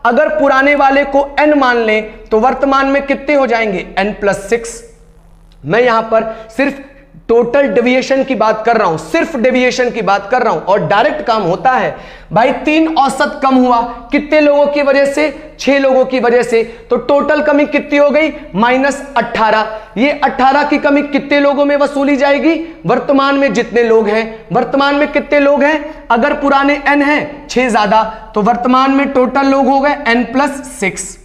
अगर पुराने वाले को n मान लें तो वर्तमान में कितने हो जाएंगे? n+6। मैं यहां पर सिर्फ टोटल डेविएशन की बात कर रहा हूं, सिर्फ डेविएशन की बात कर रहा हूं, और डायरेक्ट काम होता है भाई। 3 औसत कम हुआ, कितने लोगों की वजह से? 6 लोगों की वजह से। तो टोटल कमी कितनी हो गई? -18। ये 18 की कमी कितने लोगों में वसूली जाएगी? वर्तमान में जितने लोग हैं। वर्तमान में कितने लोग हैं? अगर पुराने n हैं 6 ज्यादा, तो वर्तमान में टोटल लोग हो गए n+6।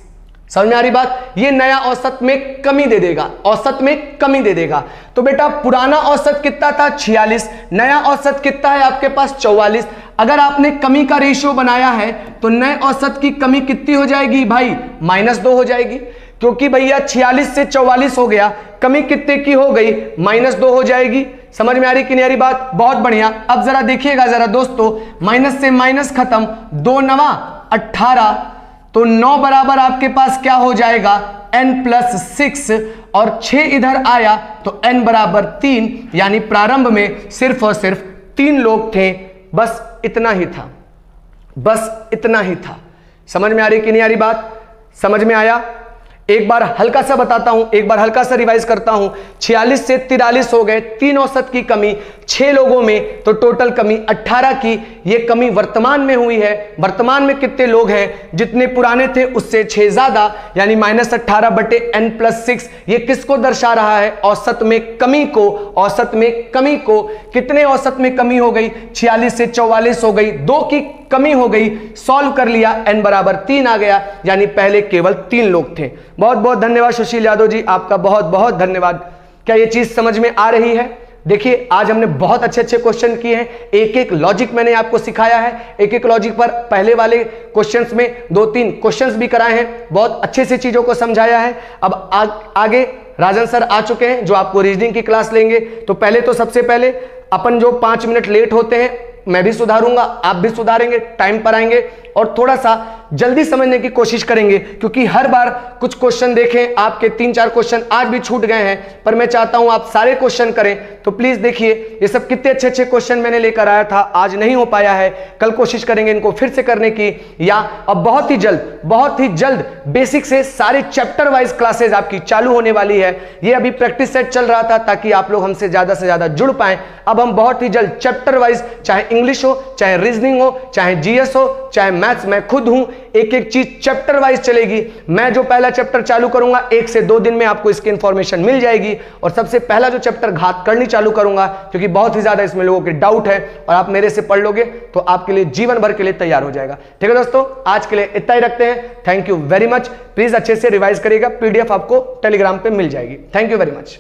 समझ में आ रही बात? ये नया औसत में कमी दे देगा, औसत में कमी दे देगा। तो बेटा पुराना औसत कितना था? 46। नया औसत कितना है आपके पास? 44। अगर आपने कमी का रेशियो बनाया है तो नए औसत की कमी कितनी हो जाएगी भाई? -2 हो जाएगी, क्योंकि भैया 46 से 44 हो गया, कमी कितने की हो गई? -2 हो जाएगी। समझ में आ रही कि नहीं आ रही बात? बहुत बढ़िया। अब जरा देखिएगा जरा दोस्तों, माइनस से माइनस खत्म, 2 9 18, तो 9 बराबर आपके पास क्या हो जाएगा? n+6, और 6 इधर आया तो n बराबर 3, यानी प्रारंभ में सिर्फ और सिर्फ 3 लोग थे। बस इतना ही था, बस इतना ही था। समझ में आ रही कि नहीं आ रही बात? समझ में आया? एक बार हल्का सा बताता हूं, एक बार हल्का सा रिवाइज करता हूं। 46 से 43 हो गए, 3 औसत की कमी 6 लोगों में, तो टोटल कमी 18 की। ये कमी वर्तमान में हुई है। वर्तमान में कितने लोग हैं? जितने पुराने थे उससे 6 ज्यादा, यानी -18 बटे n+6। ये किसको दर्शा रहा है? औसत में कमी को। औसत में कमी को। कितने औसत में कमी हो गई? 46 से 44 हो गई, 2 की कमी हो गई। सॉल्व कर लिया, n बराबर 3 आ गया, यानी पहले केवल 3 लोग थे। बहुत बहुत धन्यवाद सुशील यादव जी, आपका बहुत बहुत धन्यवाद। क्या ये चीज समझ में आ रही है? देखिए आज हमने बहुत अच्छे अच्छे क्वेश्चन किए हैं, एक एक लॉजिक मैंने आपको सिखाया है। एक एक लॉजिक पर पहले वाले क्वेश्चंस में 2-3 क्वेश्चंस भी कराए हैं, बहुत अच्छे से चीजों को समझाया है। अब आगे राजन सर आ चुके हैं जो आपको रीजनिंग की क्लास लेंगे। तो पहले तो सबसे पहले अपन जो 5 मिनट लेट होते हैं मैं भी सुधारूंगा, आप भी सुधारेंगे, टाइम पर आएंगे और थोड़ा सा जल्दी समझने की कोशिश करेंगे, क्योंकि हर बार कुछ क्वेश्चन देखें आपके 3-4 क्वेश्चन आज भी छूट गए हैं, पर मैं चाहता हूं आप सारे क्वेश्चन करें। तो प्लीज देखिए ये सब कितने अच्छे अच्छे क्वेश्चन मैंने लेकर आया था, आज नहीं हो पाया है, कल कोशिश करेंगे इनको फिर से करने की, या अब बहुत ही जल्द बेसिक से सारे चैप्टर वाइज क्लासेज आपकी चालू होने वाली है। ये अभी प्रैक्टिस सेट चल रहा था ताकि आप लोग हमसे ज्यादा से ज्यादा जुड़ पाएं। अब हम बहुत ही जल्द चैप्टर वाइज, चाहे इंग्लिश हो, चाहे रीजनिंग हो, चाहे जीएस हो, चाहे मैथ्स, मैं खुद हूं, एक एक चीज चैप्टर वाइज चलेगी। मैं जो पहला चैप्टर चालू करूंगा 1 से 2 दिन में आपको इसकी इंफॉर्मेशन मिल जाएगी, और सबसे पहला जो चैप्टर घात करनी चालू करूंगा, क्योंकि बहुत ही ज्यादा इसमें लोगों के डाउट है, और आप मेरे से पढ़ लोगे तो आपके लिए जीवन भर के लिए तैयार हो जाएगा। ठीक है दोस्तों, आज के लिए इतना ही रखते हैं। Thank you very much. Please अच्छे से रिवाइज करिएगा, पीडीएफ आपको टेलीग्राम पे मिल जाएगी। Thank you very much.